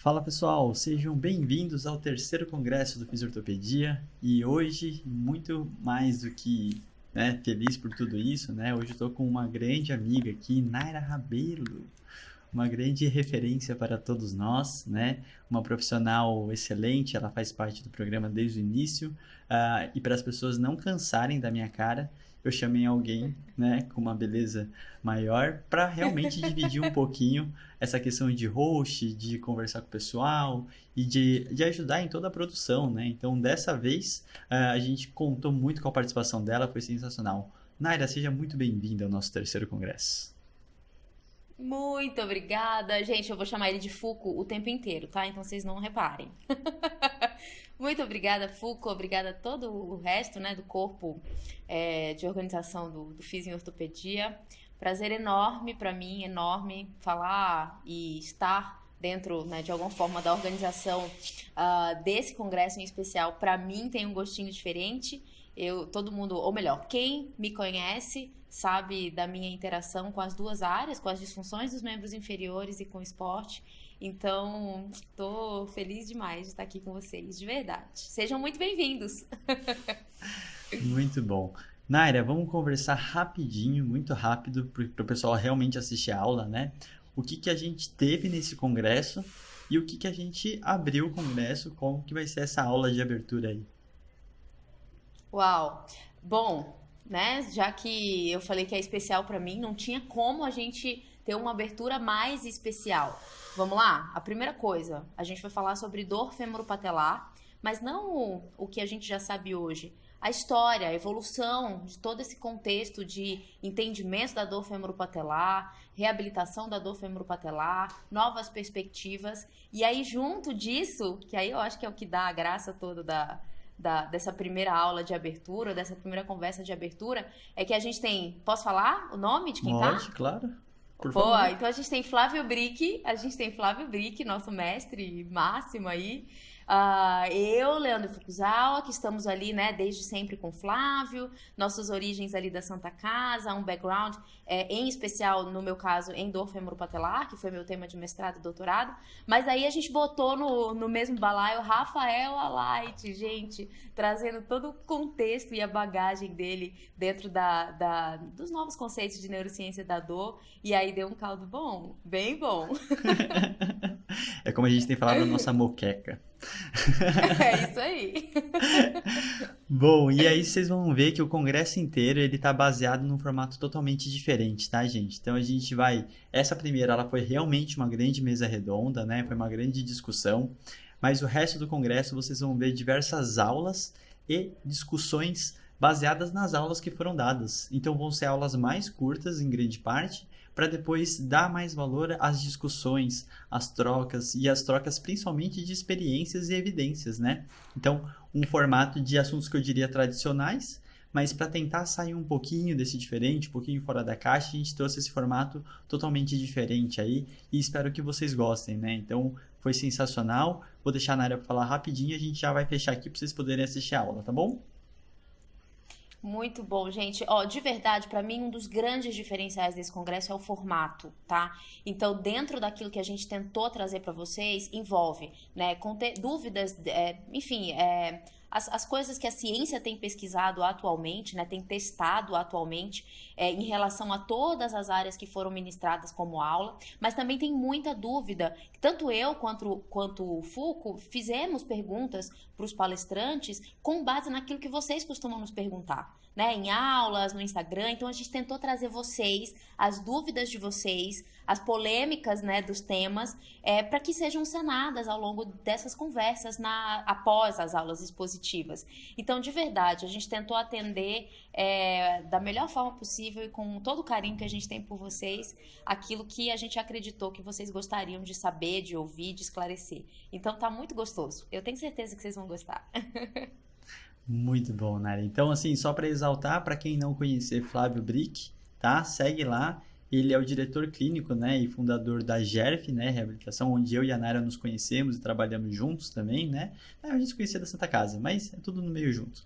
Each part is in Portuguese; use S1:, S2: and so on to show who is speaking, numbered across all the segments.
S1: Fala pessoal, sejam bem-vindos ao terceiro congresso do Fisiortopedia e hoje, muito mais do que feliz por tudo isso, hoje eu estou com uma grande amiga aqui, Naira Rabelo, uma grande referência para todos nós, uma profissional excelente, ela faz parte do programa desde o início, e para as pessoas não cansarem da minha cara, eu chamei alguém, com uma beleza maior para realmente dividir um pouquinho essa questão de host, de conversar com o pessoal e de ajudar em toda a produção, Então, dessa vez, a gente contou muito com a participação dela, foi sensacional. Naira, seja muito bem-vinda ao nosso terceiro congresso.
S2: Muito obrigada. Gente, eu vou chamar ele de Fuco o tempo inteiro, tá? Então vocês não reparem. Muito obrigada, Fuco. Obrigada a todo o resto, do corpo de organização do Físio em Ortopedia. Prazer enorme para mim, enorme falar e estar dentro, de alguma forma, da organização desse congresso em especial. Para mim tem um gostinho diferente. Todo mundo, ou melhor, quem me conhece sabe da minha interação com as duas áreas, com as disfunções dos membros inferiores e com o esporte. Então, tô feliz demais de estar aqui com vocês, de verdade. Sejam muito bem-vindos!
S1: Muito bom. Naira, vamos conversar rapidinho, muito rápido, para o pessoal realmente assistir a aula, O que a gente teve nesse congresso e o que a gente abriu o congresso, como que vai ser essa aula de abertura aí.
S2: Uau! Bom, já que eu falei que é especial para mim, não tinha como a gente ter uma abertura mais especial. Vamos lá? A primeira coisa, a gente vai falar sobre dor femoropatelar, mas não o que a gente já sabe hoje. A história, a evolução de todo esse contexto de entendimento da dor femoropatelar, reabilitação da dor femoropatelar, novas perspectivas. E aí, junto disso, que aí eu acho que é o que dá a graça toda dessa primeira aula de abertura, dessa primeira conversa de abertura, é que a gente tem... Posso falar o nome de quem tá?
S1: Pode, claro. Por
S2: Boa,
S1: favor.
S2: então a gente tem Flávio Brick, nosso mestre máximo aí. Eu, Leandro Fukuzawa, que estamos ali, desde sempre com o Flávio, nossas origens ali da Santa Casa, um background, em especial, no meu caso, em dor femoropatelar, que foi meu tema de mestrado e doutorado, mas aí a gente botou no mesmo balaio Rafael Alight, gente, trazendo todo o contexto e a bagagem dele dentro dos novos conceitos de neurociência da dor, e aí deu um caldo bom, bem bom.
S1: É como a gente tem falado na nossa moqueca.
S2: É isso aí.
S1: Bom, e aí vocês vão ver que o congresso inteiro ele tá baseado num formato totalmente diferente, tá, gente? Então a gente vai... Essa primeira, ela foi realmente uma grande mesa redonda, Foi uma grande discussão. Mas o resto do congresso vocês vão ver diversas aulas e discussões baseadas nas aulas que foram dadas. Então vão ser aulas mais curtas, em grande parte, para depois dar mais valor às discussões, às trocas, e as trocas principalmente de experiências e evidências, Então, um formato de assuntos que eu diria tradicionais, mas para tentar sair um pouquinho desse diferente, um pouquinho fora da caixa, a gente trouxe esse formato totalmente diferente aí, e espero que vocês gostem, Então, foi sensacional. Vou deixar na área para falar rapidinho e a gente já vai fechar aqui para vocês poderem assistir a aula, tá bom?
S2: Muito bom, gente. De verdade, para mim, um dos grandes diferenciais desse congresso é o formato, tá? Então, dentro daquilo que a gente tentou trazer para vocês, envolve, dúvidas, enfim, as coisas que a ciência tem pesquisado atualmente, tem testado atualmente, em relação a todas as áreas que foram ministradas como aula, mas também tem muita dúvida. Tanto eu quanto o Fuco fizemos perguntas para os palestrantes com base naquilo que vocês costumam nos perguntar, em aulas, no Instagram. Então a gente tentou trazer vocês, as dúvidas de vocês, as polêmicas, dos temas, para que sejam sanadas ao longo dessas conversas após as aulas expositivas. Então, de verdade, a gente tentou atender da melhor forma possível e com todo o carinho que a gente tem por vocês, aquilo que a gente acreditou que vocês gostariam de saber, de ouvir, de esclarecer. Então tá muito gostoso. Eu tenho certeza que vocês vão gostar.
S1: Muito bom, Nara. Então, assim, só para exaltar, para quem não conhecer Flávio Brick, tá? Segue lá. Ele é o diretor clínico, e fundador da GERF, Reabilitação, onde eu e a Nara nos conhecemos e trabalhamos juntos também, A gente se conhecia da Santa Casa, mas é tudo no meio junto.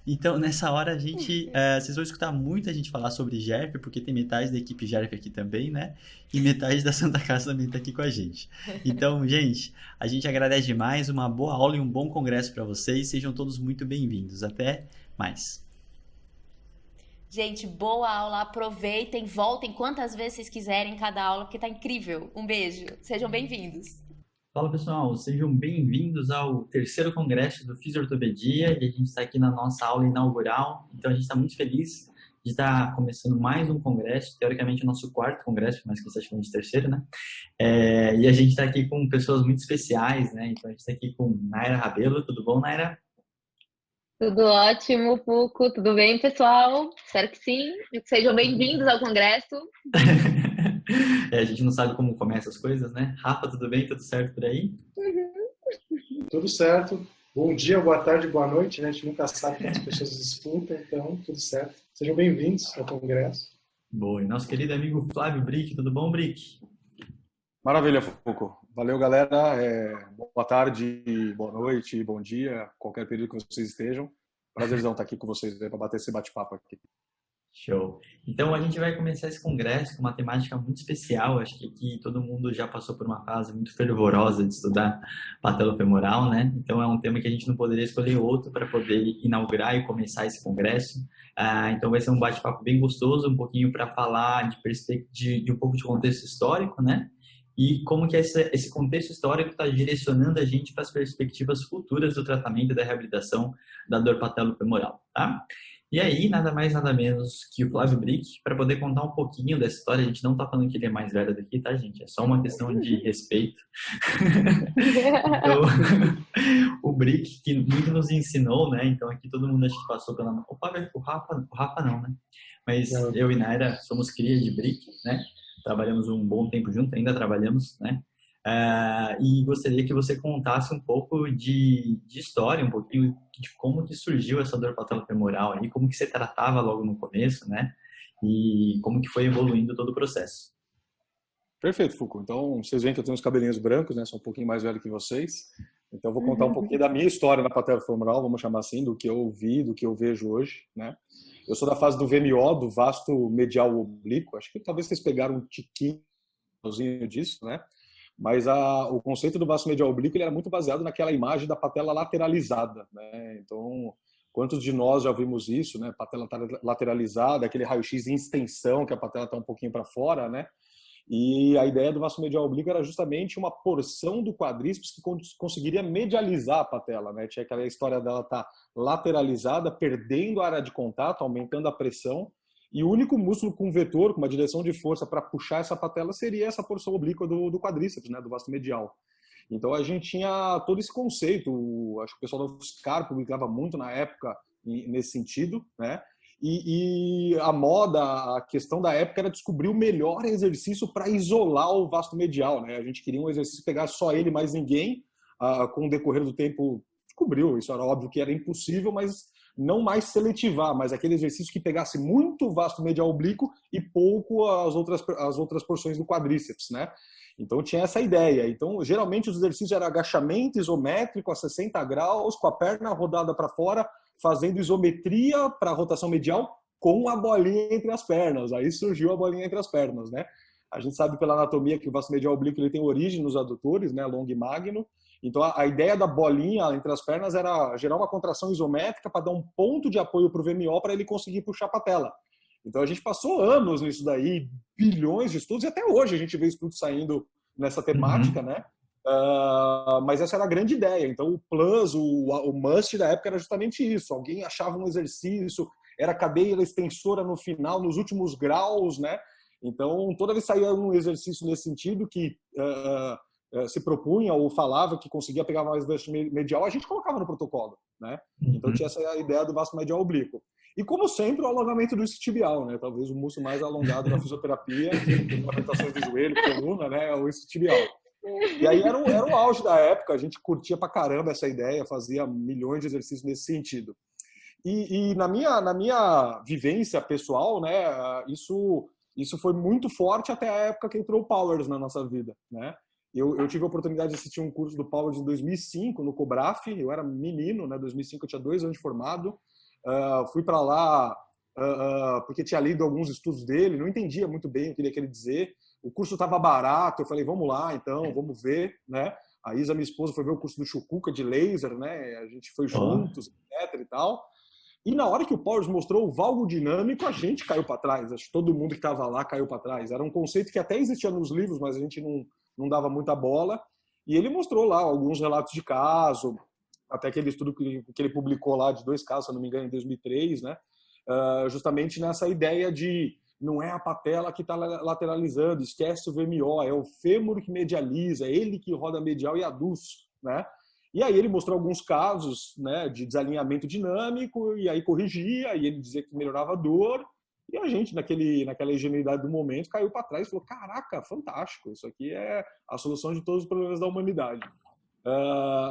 S1: Então, nessa hora, vocês vão escutar muita gente falar sobre Jerf, porque tem metade da equipe Jerf aqui também, né? E metade da Santa Casa também tá aqui com a gente. Então, gente, a gente agradece demais, uma boa aula e um bom congresso para vocês. Sejam todos muito bem-vindos. Até mais.
S2: Gente, boa aula, aproveitem, voltem quantas vezes vocês quiserem em cada aula, porque tá incrível. Um beijo, sejam bem-vindos.
S1: Fala pessoal, sejam bem-vindos ao terceiro congresso do Fisiortopedia e a gente está aqui na nossa aula inaugural. Então a gente está muito feliz de estar começando mais um congresso, teoricamente o nosso quarto congresso, mas que você está chamando de terceiro, né? E a gente está aqui com pessoas muito especiais, né? Então a gente está aqui com Naira Rabelo. Tudo bom, Naira?
S3: Tudo ótimo, Fuco. Tudo bem, pessoal? Espero que sim. Sejam bem-vindos ao congresso.
S1: A gente não sabe como começa as coisas, né? Rafa, tudo bem? Tudo certo por aí?
S4: Tudo certo. Bom dia, boa tarde, boa noite, né? A gente nunca sabe quantas pessoas disputam, então tudo certo. Sejam bem-vindos ao congresso.
S1: Boa. E nosso querido amigo Flávio Brick. Tudo bom, Brick?
S5: Maravilha, Fuco. Valeu, galera. Boa tarde, boa noite, bom dia, qualquer período que vocês estejam. Prazerzão estar aqui com vocês para bater esse bate-papo aqui.
S1: Show. Então a gente vai começar esse congresso com uma temática muito especial. Acho que aqui todo mundo já passou por uma fase muito fervorosa de estudar patelofemoral, né? Então é um tema que a gente não poderia escolher outro para poder inaugurar e começar esse congresso. Então vai ser um bate-papo bem gostoso, um pouquinho para falar de um pouco de contexto histórico, né? E como que esse contexto histórico está direcionando a gente para as perspectivas futuras do tratamento e da reabilitação da dor patelofemoral, tá? E aí, nada mais, nada menos que o Flávio Brick, para poder contar um pouquinho dessa história. A gente não está falando que ele é mais velho daqui, tá, gente? É só uma questão de respeito. Então, o Brick, que muito nos ensinou, né? Então, aqui todo mundo acho que passou pela... O Rafa não, né? Mas eu e Naira somos cria de Brick, né? Trabalhamos um bom tempo juntos, ainda trabalhamos, né? E gostaria que você contasse um pouco de história, um pouquinho de como que surgiu essa dor patelofemoral aí, como que você tratava logo no começo, né? E como que foi evoluindo todo o processo.
S5: Perfeito, Fuco. Então, vocês veem que eu tenho uns cabelinhos brancos, né? Sou um pouquinho mais velho que vocês. Então, eu vou contar um pouquinho da minha história na patelofemoral, vamos chamar assim, do que eu vi, do que eu vejo hoje, né? Eu sou da fase do VMO, do vasto medial oblíquo. Acho que talvez vocês pegaram um tiquinho disso, né? Mas o conceito do vasto medial oblíquo ele era muito baseado naquela imagem da patela lateralizada, né? Então, quantos de nós já vimos isso, né? Patela lateralizada, aquele raio-x em extensão, que a patela está um pouquinho para fora, né? E a ideia do vasto medial oblíquo era justamente uma porção do quadríceps que conseguiria medializar a patela, né? Tinha aquela história dela estar lateralizada, perdendo a área de contato, aumentando a pressão, e o único músculo com vetor, com uma direção de força para puxar essa patela seria essa porção oblíqua do quadríceps, né? Do vasto medial. Então a gente tinha todo esse conceito, acho que o pessoal do UFSCar publicava muito na época nesse sentido, né? E a moda, a questão da época era descobrir o melhor exercício para isolar o vasto medial, né? A gente queria um exercício que pegasse só ele, mais ninguém. Com o decorrer do tempo, descobriu. Isso era óbvio que era impossível, mas não mais seletivar, mas aquele exercício que pegasse muito o vasto medial oblíquo e pouco as outras porções do quadríceps, né? Então tinha essa ideia. Então, geralmente os exercícios eram agachamento isométrico a 60 graus, com a perna rodada para fora, fazendo isometria para a rotação medial com a bolinha entre as pernas. Aí surgiu a bolinha entre as pernas, né? A gente sabe pela anatomia que o vasto medial oblíquo ele tem origem nos adutores, né, longo e magno. Então a ideia da bolinha entre as pernas era gerar uma contração isométrica para dar um ponto de apoio para o VMO para ele conseguir puxar a patela. Então a gente passou anos nisso daí, bilhões de estudos, e até hoje a gente vê estudos saindo nessa temática, né? Mas essa era a grande ideia. Então o plus, o must da época era justamente isso. Alguém achava um exercício, era cadeia extensora no final, nos últimos graus, né? Então toda vez que saía um exercício nesse sentido que se propunha ou falava que conseguia pegar mais vasto medial, a gente colocava no protocolo, né? Então tinha essa ideia do vasto medial oblíquo. E como sempre, o alongamento do isquiotibial, né? Talvez o músculo mais alongado da fisioterapia, com movimentações do joelho, coluna, né? É o isquiotibial. E aí era o auge da época, a gente curtia pra caramba essa ideia, fazia milhões de exercícios nesse sentido. E na minha vivência pessoal, né? Isso foi muito forte até a época que entrou o Powers na nossa vida, né? Eu tive a oportunidade de assistir um curso do Powers em 2005, no Cobraf. Eu era menino, né? Em 2005 eu tinha 2 anos de formado. Fui para lá porque tinha lido alguns estudos dele, não entendia muito bem o que ele queria dizer. O curso estava barato, eu falei, vamos lá, então, vamos ver, né? A Isa, minha esposa, foi ver o curso do Chucuca de laser, né? A gente foi juntos, etc e tal. E na hora que o Powers mostrou o valgo dinâmico, a gente caiu para trás. Acho que todo mundo que estava lá caiu para trás. Era um conceito que até existia nos livros, mas a gente não dava muita bola. E ele mostrou lá alguns relatos de caso, até aquele estudo que ele publicou lá de 2 casos, se eu não me engano, em 2003, né? Justamente nessa ideia de não é a patela que está lateralizando, esquece o VMO, é o fêmur que medializa, é ele que roda medial e aduz, né? E aí ele mostrou alguns casos, né, de desalinhamento dinâmico, e aí corrigia, e ele dizia que melhorava a dor, e a gente, naquela ingenuidade do momento, caiu para trás e falou, caraca, fantástico, isso aqui é a solução de todos os problemas da humanidade.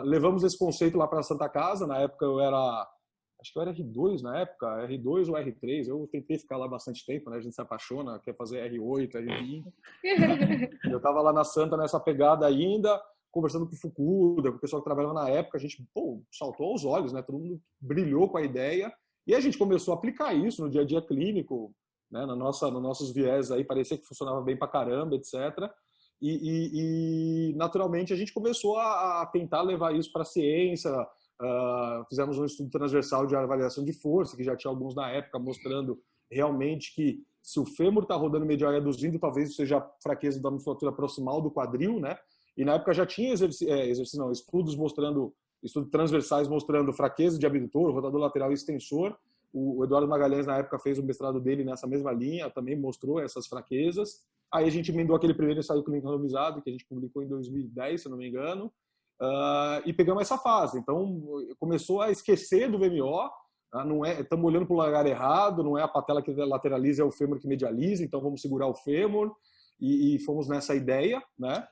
S5: Levamos esse conceito lá para a Santa Casa, na época acho que eu era R2 na época, R2 ou R3, eu tentei ficar lá bastante tempo, né? A gente se apaixona, quer fazer R8, R20. Eu estava lá na Santa nessa pegada ainda, conversando com o Fukuda, com o pessoal que trabalhava na época, a gente saltou aos olhos, né? Todo mundo brilhou com a ideia, e a gente começou a aplicar isso no dia a dia clínico, né? Nos nossos viés aí, parecia que funcionava bem pra caramba, etc. E naturalmente a gente começou a tentar levar isso para a ciência. Fizemos um estudo transversal de avaliação de força, que já tinha alguns na época, mostrando realmente que se o fêmur está rodando medial e aduzindo, talvez isso seja a fraqueza da musculatura proximal do quadril, né? E na época já tinha estudos transversais mostrando fraqueza de abdutor, rotador lateral e extensor. O Eduardo Magalhães, na época, fez o mestrado dele nessa mesma linha, também mostrou essas fraquezas. Aí a gente emendou aquele primeiro ensaio clínico randomizado, que a gente publicou em 2010, se não me engano, e pegamos essa fase. Então, começou a esquecer do VMO, estamos olhando para o lugar errado, não é a patela que lateraliza, é o fêmur que medializa, então vamos segurar o fêmur, e fomos nessa ideia, né?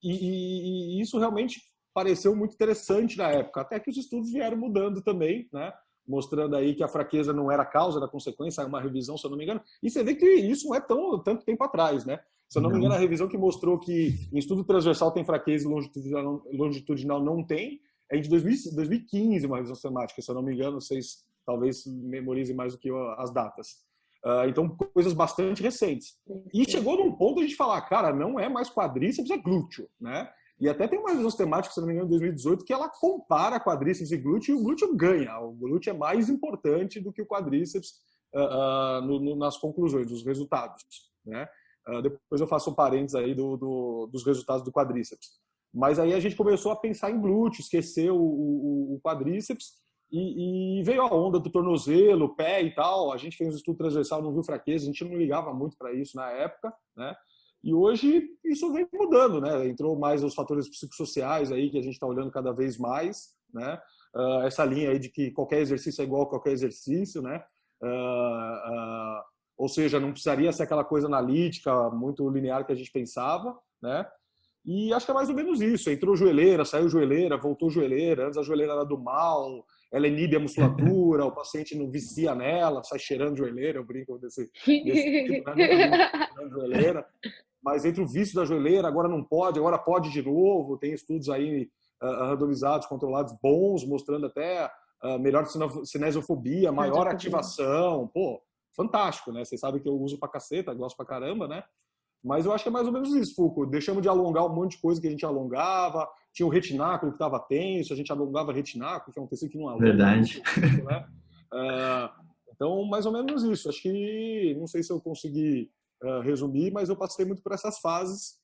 S5: E isso realmente pareceu muito interessante na época, até que os estudos vieram mudando também, né? Mostrando aí que a fraqueza não era a causa da consequência, uma revisão, se eu não me engano. E você vê que isso não é tanto tempo atrás, né? Se eu não me engano, a revisão que mostrou que em estudo transversal tem fraqueza e longitudinal não tem, é de 2015, uma revisão sistemática, se eu não me engano, vocês talvez memorizem mais do que eu as datas. Então, coisas bastante recentes. E chegou num ponto a gente falar, cara, não é mais quadríceps, é glúteo, né? E até tem uma revisão sistemática, se não me engano, em 2018, que ela compara quadríceps e glúteo, e o glúteo ganha. O glúteo é mais importante do que o quadríceps nas conclusões, dos resultados, né? Depois eu faço um parênteses aí dos resultados do quadríceps. Mas aí a gente começou a pensar em glúteo, esquecer o quadríceps, e veio a onda do tornozelo, pé e tal. A gente fez um estudo transversal, não viu fraqueza, a gente não ligava muito para isso na época, né? E hoje isso vem mudando, né? Entrou mais os fatores psicossociais aí que a gente está olhando cada vez mais, né? Essa linha aí de que qualquer exercício é igual a qualquer exercício, né? Ou seja, não precisaria ser aquela coisa analítica, muito linear que a gente pensava, né? E acho que é mais ou menos isso. Entrou joelheira, saiu joelheira, voltou joelheira. Antes a joelheira era do mal, ela inibe a musculatura, o paciente não vicia nela, sai cheirando joelheira. Eu brinco desse tipo, né? Cheirando joelheira. Mas entre o vício da joelheira, agora não pode, agora pode de novo. Tem estudos aí randomizados, controlados, bons, mostrando até melhor cinesiofobia, maior ativação. Pô, fantástico, né? Vocês sabem que eu uso pra caceta, gosto pra caramba, né? Mas eu acho que é mais ou menos isso, Foucault. Deixamos de alongar um monte de coisa que a gente alongava. Tinha o retináculo que estava tenso, a gente alongava retináculo, que é um tecido que não alonga.
S1: Verdade.
S5: Muito, né? Então, mais ou menos isso. Acho que, não sei se eu consegui resumir, mas eu passei muito por essas fases.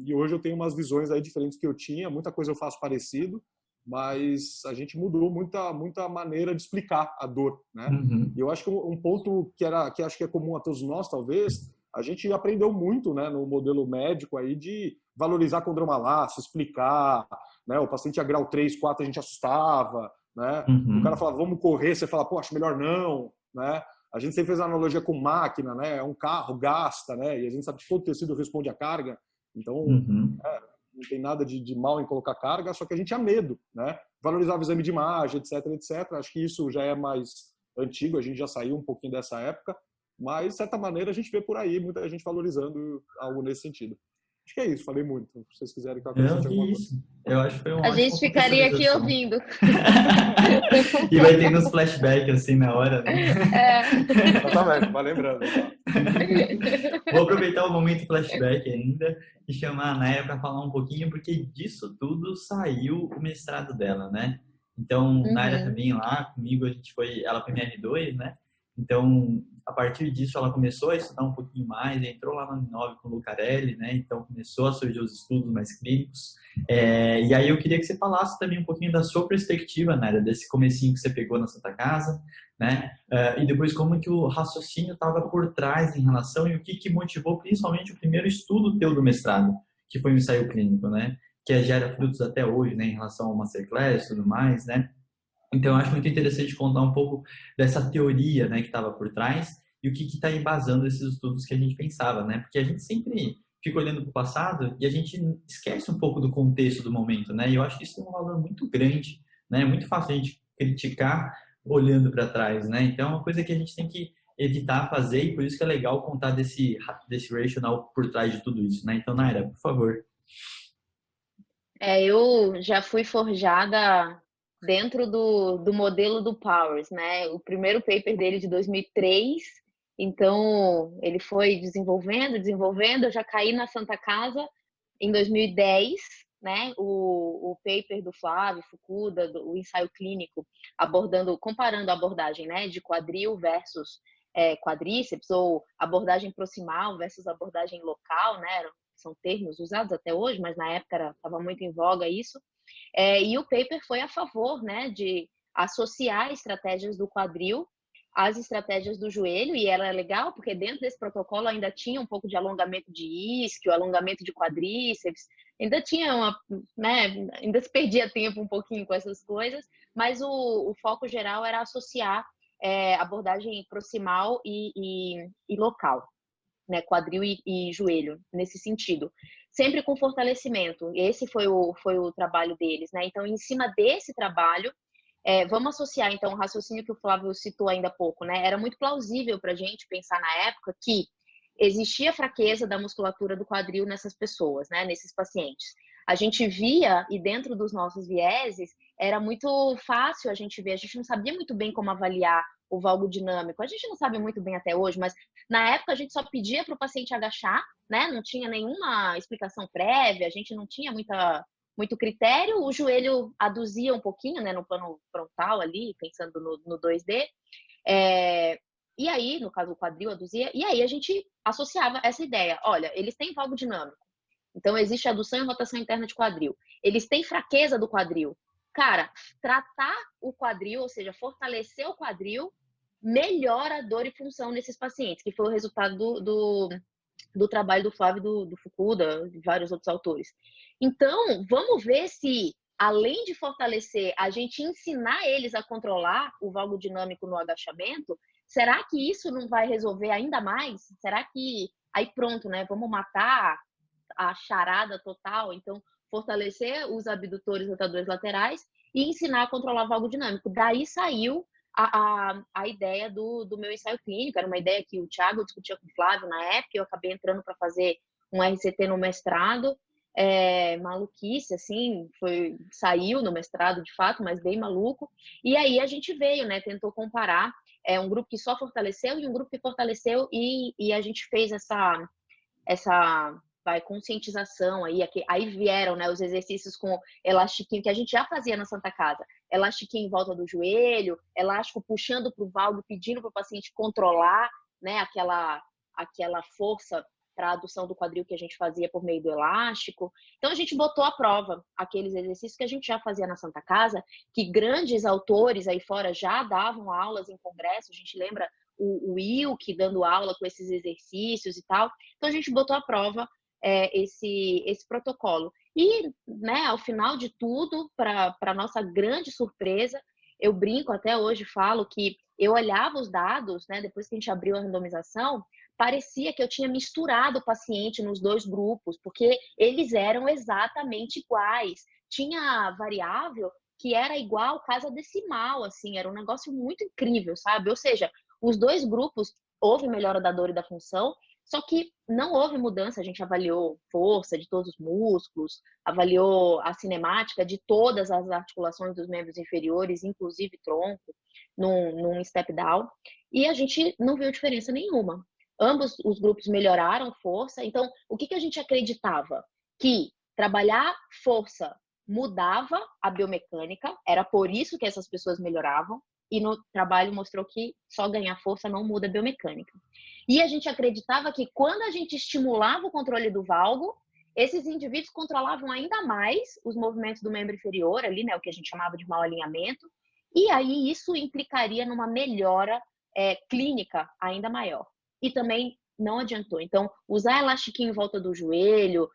S5: E hoje eu tenho umas visões aí diferentes que eu tinha. Muita coisa eu faço parecido, mas a gente mudou muita maneira de explicar a dor, né?
S1: Uhum.
S5: E eu acho que um ponto que acho que é comum a todos nós, talvez, a gente aprendeu muito, né, no modelo médico aí de valorizar condromalácia, explicar, né? O paciente a grau 3, 4 a gente assustava, né?
S1: Uhum.
S5: O cara fala, vamos correr, você fala, pô, acho melhor não, né? A gente sempre fez a analogia com máquina, né? É um carro, gasta, né? E a gente sabe que todo tecido responde à carga, então não tem nada de mal em colocar carga, só que a gente tinha medo, né? Valorizava o exame de imagem, etc, etc. Acho que isso já é mais antigo, a gente já saiu um pouquinho dessa época, mas, de certa maneira, a gente vê por aí muita gente valorizando algo nesse sentido. Acho que é isso, falei muito. Se vocês quiserem que eu
S1: Não,
S5: acrescente
S1: que
S5: alguma coisa.
S1: isso. Eu acho que foi um
S3: A
S1: ótimo
S3: gente ficaria aqui
S1: contextualização.
S3: ouvindo.
S1: E vai tendo uns flashbacks assim na hora, né?
S5: Exatamente, vai lembrando.
S1: Vou aproveitar o momento flashback ainda e chamar a Naya para falar um pouquinho, porque disso tudo saiu o mestrado dela, né? Então, Naya também lá comigo, ela foi minha R2, né? Então, a partir disso, ela começou a estudar um pouquinho mais, entrou lá na Uninove com o Lucarelli, né? Então, começou a surgir os estudos mais clínicos. E aí, eu queria que você falasse também um pouquinho da sua perspectiva, Naya, desse comecinho que você pegou na Santa Casa, né? E depois como que o raciocínio estava por trás em relação e o que motivou principalmente o primeiro estudo teu do mestrado, que foi o ensaio clínico, né? Que gera frutos até hoje, né? Em relação ao masterclass e tudo mais, né? Então, eu acho muito interessante contar um pouco dessa teoria, né, que estava por trás e o que está embasando esses estudos que a gente pensava, né? Porque a gente sempre fica olhando para o passado e a gente esquece um pouco do contexto do momento, né? E eu acho que isso tem um valor muito grande, né? É muito fácil a gente criticar olhando para trás, né? Então, é uma coisa que a gente tem que evitar fazer e por isso que é legal contar desse racional por trás de tudo isso, né? Então, Naira, por favor.
S3: Eu já fui forjada dentro do modelo do Powers, né? O primeiro paper dele de 2003, então ele foi desenvolvendo, eu já caí na Santa Casa em 2010, né? O paper do Flávio Fukuda, o ensaio clínico, comparando a abordagem, né, de quadril versus quadríceps, ou abordagem proximal versus abordagem local, né? São termos usados até hoje, mas na época estava muito em voga isso. E o paper foi a favor, né, de associar estratégias do quadril às estratégias do joelho, e era legal porque dentro desse protocolo ainda tinha um pouco de alongamento de isquio, alongamento de quadríceps, ainda tinha ainda se perdia tempo um pouquinho com essas coisas, mas o foco geral era associar abordagem proximal e local, né, quadril e joelho, nesse sentido. Sempre com fortalecimento. Esse foi o trabalho deles, né? Então, em cima desse trabalho, vamos associar, então, o raciocínio que o Flávio citou ainda há pouco, né? Era muito plausível para a gente pensar na época que existia fraqueza da musculatura do quadril nessas pessoas, né? Nesses pacientes. A gente via, e dentro dos nossos vieses, era muito fácil a gente ver, a gente não sabia muito bem como avaliar o valgo dinâmico. A gente não sabe muito bem até hoje, mas na época a gente só pedia para o paciente agachar, né? Não tinha nenhuma explicação prévia, a gente não tinha muito critério, o joelho aduzia um pouquinho, né, no plano frontal ali, pensando no 2D, e aí, no caso, o quadril aduzia, e aí a gente associava essa ideia, olha, eles têm valgo dinâmico, então existe adução e rotação interna de quadril, eles têm fraqueza do quadril, cara, tratar o quadril, ou seja, fortalecer o quadril, melhora a dor e função nesses pacientes, que foi o resultado do trabalho do Flávio, do Fukuda, de vários outros autores. Então, vamos ver se, além de fortalecer, a gente ensinar eles a controlar o valgo dinâmico no agachamento, será que isso não vai resolver ainda mais? Será que, aí pronto, né? Vamos matar a charada total, então fortalecer os abdutores e rotadores laterais e ensinar a controlar o valgo dinâmico. Daí saiu a ideia do meu ensaio clínico, era uma ideia que o Thiago discutia com o Flávio na época, eu acabei entrando para fazer um RCT no mestrado, maluquice, assim, saiu no mestrado de fato, mas bem maluco, e aí a gente veio, né, tentou comparar um grupo que só fortaleceu e um grupo que fortaleceu, e a gente fez essa conscientização aí vieram, né, os exercícios com elastiquinho, que a gente já fazia na Santa Casa, elastiquinho em volta do joelho, elástico puxando para o valgo, pedindo para o paciente controlar, né, aquela força para a adução do quadril que a gente fazia por meio do elástico. Então a gente botou à prova aqueles exercícios que a gente já fazia na Santa Casa, que grandes autores aí fora já davam aulas em congresso, a gente lembra o Wilk dando aula com esses exercícios e tal. Então a gente botou à prova esse protocolo. E, né, ao final de tudo, para nossa grande surpresa, eu brinco até hoje, falo que eu olhava os dados, né, depois que a gente abriu a randomização, parecia que eu tinha misturado o paciente nos dois grupos, porque eles eram exatamente iguais. Tinha variável que era igual casa decimal, assim, era um negócio muito incrível, sabe? Ou seja, os dois grupos, houve melhora da dor e da função, Só que não houve mudança, a gente avaliou força de todos os músculos, avaliou a cinemática de todas as articulações dos membros inferiores, inclusive tronco, num step down, e a gente não viu diferença nenhuma. Ambos os grupos melhoraram força, então o que a gente acreditava? Que trabalhar força mudava a biomecânica, era por isso que essas pessoas melhoravam, e no trabalho mostrou que só ganhar força não muda a biomecânica. E a gente acreditava que quando a gente estimulava o controle do valgo, esses indivíduos controlavam ainda mais os movimentos do membro inferior, ali, né, o que a gente chamava de mau alinhamento, e aí isso implicaria numa melhora clínica ainda maior. E também não adiantou. Então, usar elastiquinho em volta do joelho,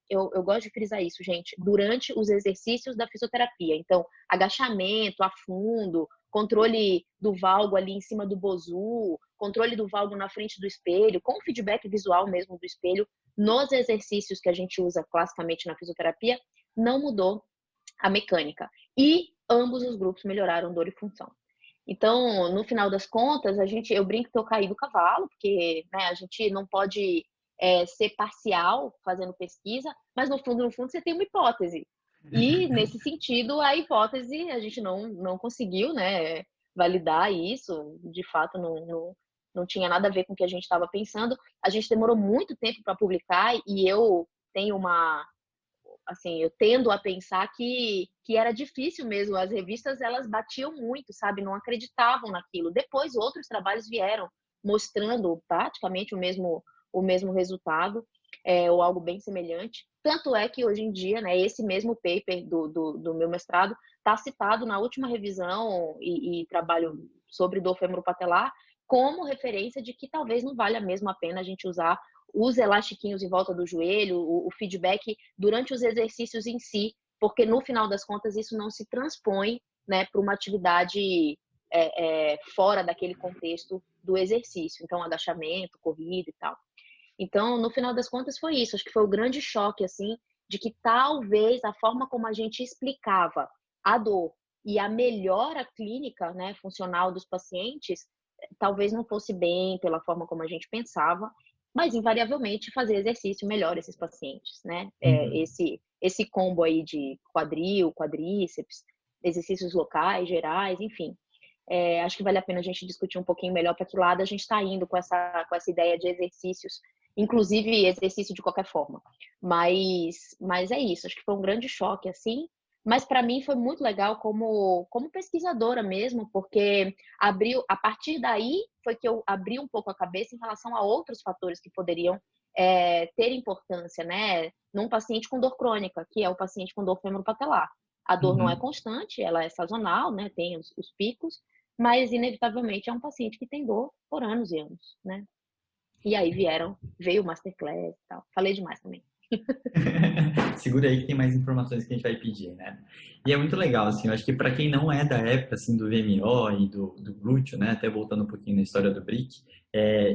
S3: eu gosto de frisar isso, gente, durante os exercícios da fisioterapia. Então, agachamento, afundo, controle do valgo ali em cima do bozu, controle do valgo na frente do espelho, com feedback visual mesmo do espelho, nos exercícios que a gente usa classicamente na fisioterapia, não mudou a mecânica. E ambos os grupos melhoraram dor e função. Então, no final das contas, eu brinco que eu caí do cavalo, porque, né, a gente não pode ser parcial fazendo pesquisa, mas no fundo, você tem uma hipótese. E, nesse sentido, a hipótese, a gente não conseguiu, né, validar isso. De fato, não tinha nada a ver com o que a gente estava pensando. A gente demorou muito tempo para publicar e eu tenho eu tendo a pensar que era difícil mesmo. As revistas, elas batiam muito, sabe? Não acreditavam naquilo. Depois, outros trabalhos vieram mostrando praticamente o mesmo resultado, ou algo bem semelhante. Tanto é que, hoje em dia, né, esse mesmo paper do meu mestrado está citado na última revisão e trabalho sobre dor femoropatelar como referência de que talvez não valha mesmo a pena a gente usar os elastiquinhos em volta do joelho, o feedback durante os exercícios em si, porque no final das contas isso não se transpõe, né, para uma atividade fora daquele contexto do exercício. Então, agachamento, corrida e tal. Então, no final das contas foi isso. Acho que foi o grande choque, assim, de que talvez a forma como a gente explicava a dor e a melhora clínica, né, funcional dos pacientes, talvez não fosse bem pela forma como a gente pensava, mas invariavelmente fazer exercício melhora esses pacientes, né? Esse combo aí de quadril, quadríceps, exercícios locais, gerais, enfim. Acho que vale a pena a gente discutir um pouquinho melhor para que lado a gente está indo com essa ideia de exercícios, inclusive exercício de qualquer forma. Mas é isso, acho que foi um grande choque, assim. Mas para mim foi muito legal como pesquisadora mesmo, porque a partir daí foi que eu abri um pouco a cabeça em relação a outros fatores que poderiam ter importância, né? Num paciente com dor crônica, que é o paciente com dor femoropatelar. A dor não é constante, ela é sazonal, né? Tem os picos, mas inevitavelmente é um paciente que tem dor por anos e anos, né? E aí veio o Masterclass e tal. Falei demais também.
S1: Segura aí que tem mais informações que a gente vai pedir, né? E é muito legal, assim, eu acho que para quem não é da época, assim, do VMO e do glúteo, né? Até voltando um pouquinho na história do BRIC,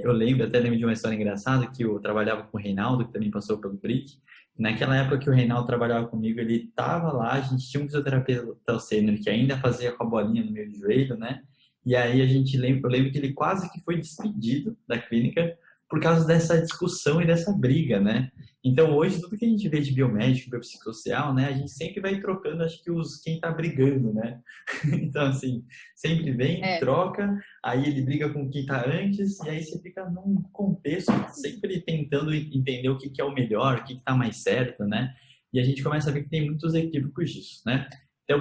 S1: eu lembro de uma história engraçada que eu trabalhava com o Reinaldo, que também passou pelo BRIC. Naquela época que o Reinaldo trabalhava comigo, ele estava lá, a gente tinha um fisioterapeuta sênior que ainda fazia com a bolinha no meio do joelho, né? E aí eu lembro que ele quase que foi despedido da clínica por causa dessa discussão e dessa briga, né? Então, hoje, tudo que a gente vê de biomédico, biopsicossocial, né? A gente sempre vai trocando, acho que quem tá brigando, né? Então, assim, sempre vem, troca, aí ele briga com quem tá antes, e aí você fica num contexto, sempre tentando entender o que é o melhor, o que tá mais certo, né? E a gente começa a ver que tem muitos equívocos disso, né? Então,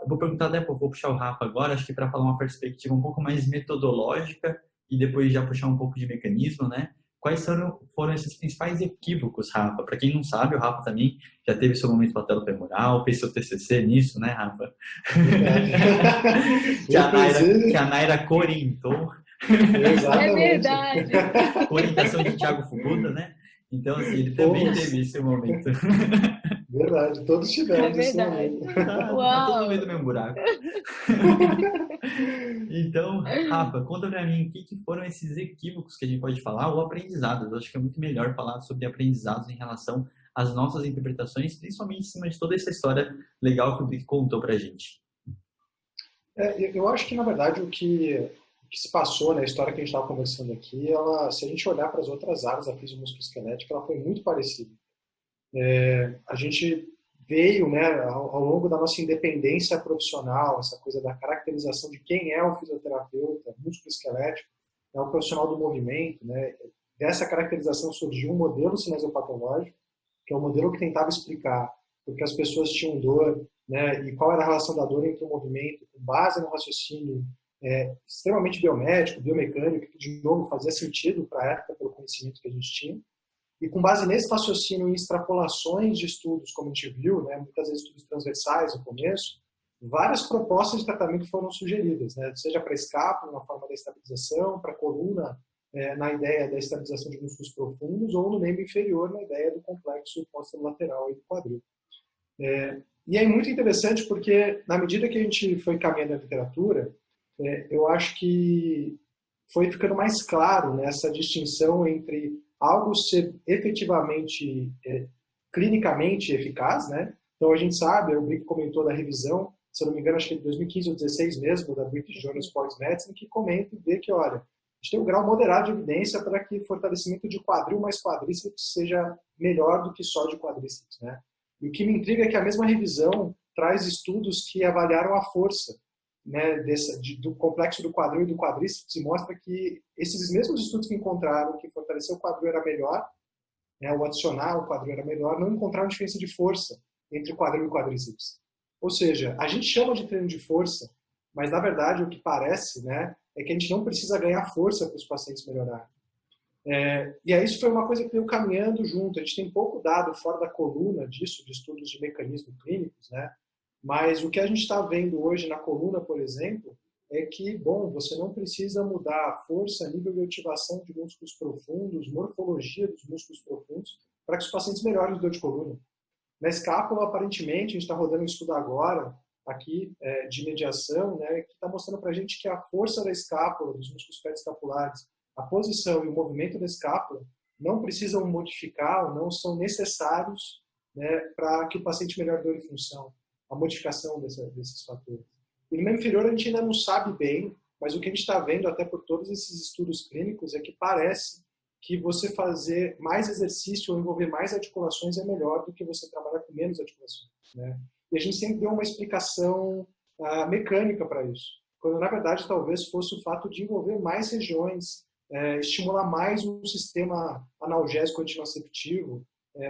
S1: vou perguntar vou puxar o Rafa agora, acho que para falar uma perspectiva um pouco mais metodológica, e depois já puxar um pouco de mecanismo, né? Quais foram esses principais equívocos, Rafa? Para quem não sabe, o Rafa também já teve seu momento patelofemoral, fez seu TCC nisso, né, Rafa? que a Naira orientou.
S3: É verdade.
S1: Orientação de Thiago Fukuda, né? Então, assim, ele também teve esse momento.
S4: Verdade, todos tiveram esse momento.
S1: Tá todo mundo no mesmo buraco. Então, Rafa, conta pra mim o que foram esses equívocos que a gente pode falar, ou aprendizados. Eu acho que é muito melhor falar sobre aprendizados em relação às nossas interpretações, principalmente em cima de toda essa história legal que o Brick contou pra gente.
S4: Eu acho que, na verdade, o que o que se passou, né, a história que a gente estava conversando aqui, se a gente olhar para as outras áreas da física musculoesquelética, ela foi muito parecida. A gente veio, né, ao longo da nossa independência profissional, essa coisa da caracterização de quem é o fisioterapeuta musculoesquelético, é o profissional do movimento, né? Dessa caracterização surgiu um modelo cinesiopatológico, que é um modelo que tentava explicar porque as pessoas tinham dor, né, e qual era a relação da dor entre o movimento, com base no raciocínio extremamente biomédico, biomecânico, que de novo fazia sentido para a época, pelo conhecimento que a gente tinha. E com base nesse raciocínio em extrapolações de estudos, como a gente viu, né, muitas vezes estudos transversais no começo, várias propostas de tratamento foram sugeridas, né, seja para escápula, na forma da estabilização, para coluna, na ideia da estabilização de músculos profundos, ou no membro inferior, na ideia do complexo posterolateral e do quadril. E é muito interessante porque, na medida que a gente foi caminhando na literatura, eu acho que foi ficando mais claro, né, essa distinção entre algo ser efetivamente, clinicamente eficaz, né? Então a gente sabe, o Brick comentou da revisão, se eu não me engano, acho que é de 2015 ou 2016 mesmo, da British Journal of Sports Medicine, que comenta e vê que, olha, a gente tem um grau moderado de evidência para que fortalecimento de quadril mais quadríceps seja melhor do que só de quadríceps, né? E o que me intriga é que a mesma revisão traz estudos que avaliaram a força, né, do complexo do quadril e do quadríceps, e mostra que esses mesmos estudos que encontraram que fortalecer o quadril era melhor, né, o adicionar o quadril era melhor, não encontraram diferença de força entre o quadril e o quadríceps. Ou seja, a gente chama de treino de força, mas na verdade o que parece, né, é que a gente não precisa ganhar força para os pacientes melhorarem. E aí isso foi uma coisa que veio caminhando junto. A gente tem pouco dado fora da coluna disso, de estudos de mecanismos clínicos, né? Mas o que a gente está vendo hoje na coluna, por exemplo, é que, bom, você não precisa mudar a força, nível de ativação de músculos profundos, morfologia dos músculos profundos, para que os pacientes melhorem de dor de coluna. Na escápula, aparentemente, a gente está rodando um estudo agora, aqui, de mediação, né, que está mostrando para a gente que a força da escápula, dos músculos periescapulares, a posição e o movimento da escápula não precisam modificar, não são necessários, né, para que o paciente melhore dor e função, a modificação desses fatores. E no membro inferior a gente ainda não sabe bem, mas o que a gente está vendo até por todos esses estudos clínicos é que parece que você fazer mais exercício ou envolver mais articulações é melhor do que você trabalhar com menos articulações, né? E a gente sempre deu uma explicação mecânica para isso, quando na verdade talvez fosse o fato de envolver mais regiões, estimular mais um sistema analgésico antinociceptivo,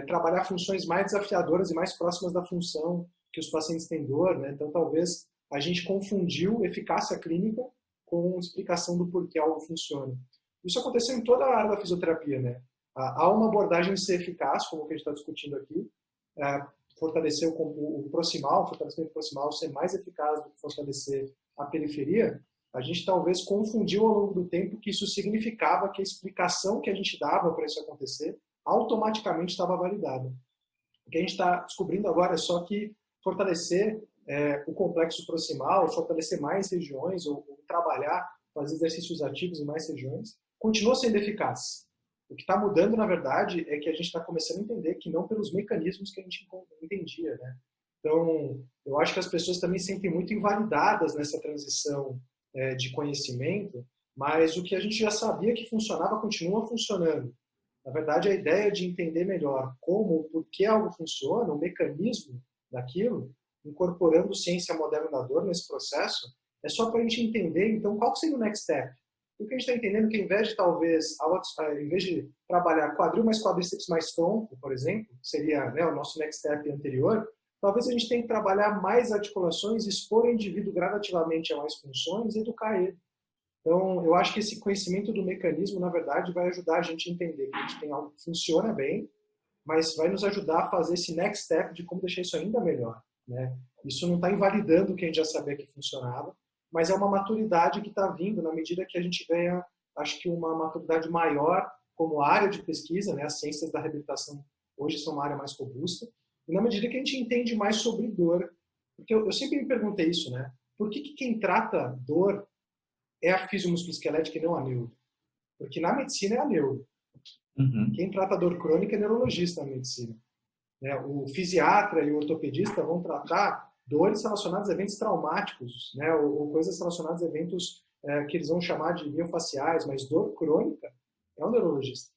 S4: trabalhar funções mais desafiadoras e mais próximas da função que os pacientes têm dor, né? Então talvez a gente confundiu eficácia clínica com explicação do porquê algo funciona. Isso aconteceu em toda a área da fisioterapia, né? Há uma abordagem de ser eficaz, como que a gente está discutindo aqui, fortalecer o proximal, o fortalecimento proximal ser mais eficaz do que fortalecer a periferia. A gente talvez confundiu ao longo do tempo que isso significava que a explicação que a gente dava para isso acontecer automaticamente estava validada. O que a gente está descobrindo agora é só que fortalecer o complexo proximal, fortalecer mais regiões ou trabalhar, fazer exercícios ativos em mais regiões, continua sendo eficaz. O que está mudando, na verdade, é que a gente está começando a entender que não pelos mecanismos que a gente entendia, né? Então, eu acho que as pessoas também se sentem muito invalidadas nessa transição de conhecimento, mas o que a gente já sabia que funcionava continua funcionando. Na verdade, a ideia de entender melhor como, por que algo funciona, o mecanismo daquilo, incorporando ciência moderna da dor nesse processo, é só para a gente entender, então, qual seria o next step. O que a gente está entendendo é que, em vez de trabalhar quadril mais quadríceps mais tronco, por exemplo, que seria, né, o nosso next step anterior, talvez a gente tenha que trabalhar mais articulações, expor o indivíduo gradativamente a mais funções e educar ele. Então, eu acho que esse conhecimento do mecanismo, na verdade, vai ajudar a gente a entender que a gente tem algo que funciona bem, mas vai nos ajudar a fazer esse next step de como deixar isso ainda melhor, né? Isso não está invalidando o que a gente já sabia que funcionava, mas é uma maturidade que está vindo na medida que a gente ganha, acho que uma maturidade maior como área de pesquisa, né? As ciências da reabilitação hoje são uma área mais robusta, e na medida que a gente entende mais sobre dor, porque eu sempre me perguntei isso, né? Por que quem trata dor é a fisiomusculoesquelética e não a neuro? Porque na medicina é a neuro.
S1: Uhum.
S4: Quem trata dor crônica é neurologista na medicina. O fisiatra e o ortopedista vão tratar dores relacionadas a eventos traumáticos, né, ou coisas relacionadas a eventos que eles vão chamar de miofaciais, mas dor crônica é um neurologista.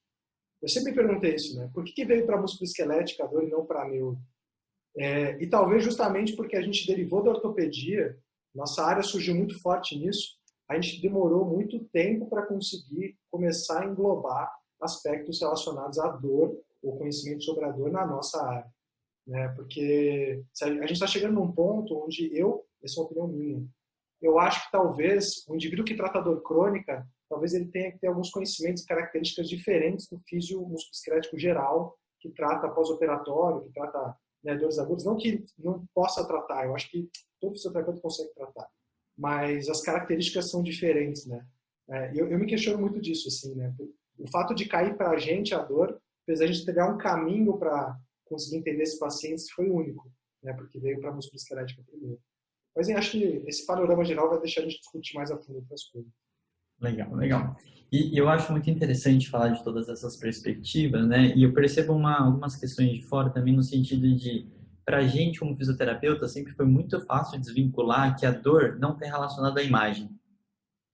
S4: Eu sempre perguntei isso, né? Por que veio para a musculoesquelética a dor e não para a neuro? E talvez justamente porque a gente derivou da ortopedia, nossa área surgiu muito forte nisso, a gente demorou muito tempo para conseguir começar a englobar aspectos relacionados à dor, ou conhecimento sobre a dor na nossa área. Né? Porque a gente está chegando num ponto onde essa é uma opinião minha, eu acho que talvez o indivíduo que trata dor crônica, talvez ele tenha que ter alguns conhecimentos e características diferentes do físio musculoesquelético geral, que trata pós-operatório, que trata, né, dores agudas. Não que não possa tratar, eu acho que todo fisioterapeuta consegue tratar, mas as características são diferentes, né? Eu me questiono muito disso, assim, né? O fato de cair para a gente a dor fez a gente ter um caminho para conseguir entender esses pacientes, foi único, né? Porque veio para a musculoesquelética primeiro. Mas eu acho que esse panorama geral vai deixar a gente discutir mais a fundo outras coisas.
S1: Legal, legal. E eu acho muito interessante falar de todas essas perspectivas, né? E eu percebo algumas questões de fora também no sentido de, para a gente como fisioterapeuta, sempre foi muito fácil desvincular que a dor não está relacionada à imagem.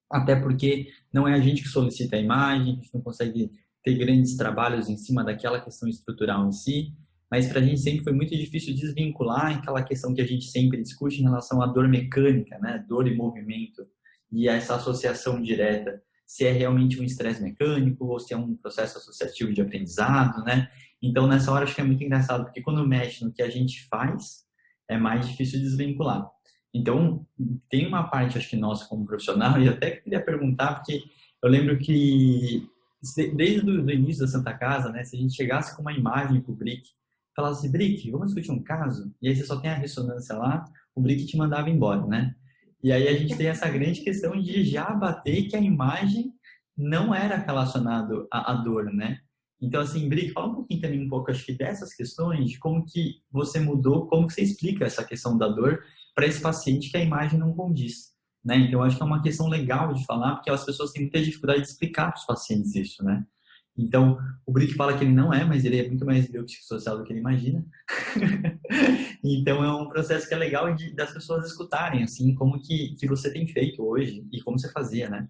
S1: Até porque não é a gente que solicita a imagem, a gente não consegue ter grandes trabalhos em cima daquela questão estrutural em si, mas para a gente sempre foi muito difícil desvincular aquela questão que a gente sempre discute em relação à dor mecânica, né? Dor e movimento, e essa associação direta, se é realmente um estresse mecânico ou se é um processo associativo de aprendizado, né? Então, nessa hora, acho que é muito engraçado, porque quando mexe no que a gente faz, é mais difícil desvincular. Então, tem uma parte, acho que nossa como profissional, e eu até queria perguntar, porque eu lembro que desde o início da Santa Casa, né, se a gente chegasse com uma imagem para o Brick, falasse, Brick, vamos discutir um caso, e aí você só tem a ressonância lá, o Brick te mandava embora, né? E aí a gente tem essa grande questão de já bater que a imagem não era relacionada à dor, né? Então, assim, Brick, fala um pouquinho também, acho que dessas questões, de como que você mudou, como que você explica essa questão da dor para esse paciente que a imagem não condiz, né? Então, eu acho que é uma questão legal de falar, porque as pessoas têm muita dificuldade de explicar para os pacientes isso, né? Então, o Brick fala que ele não é, mas ele é muito mais biopsicossocial do que ele imagina. Então, é um processo que é legal das pessoas escutarem, assim, como que você tem feito hoje e como você fazia, né?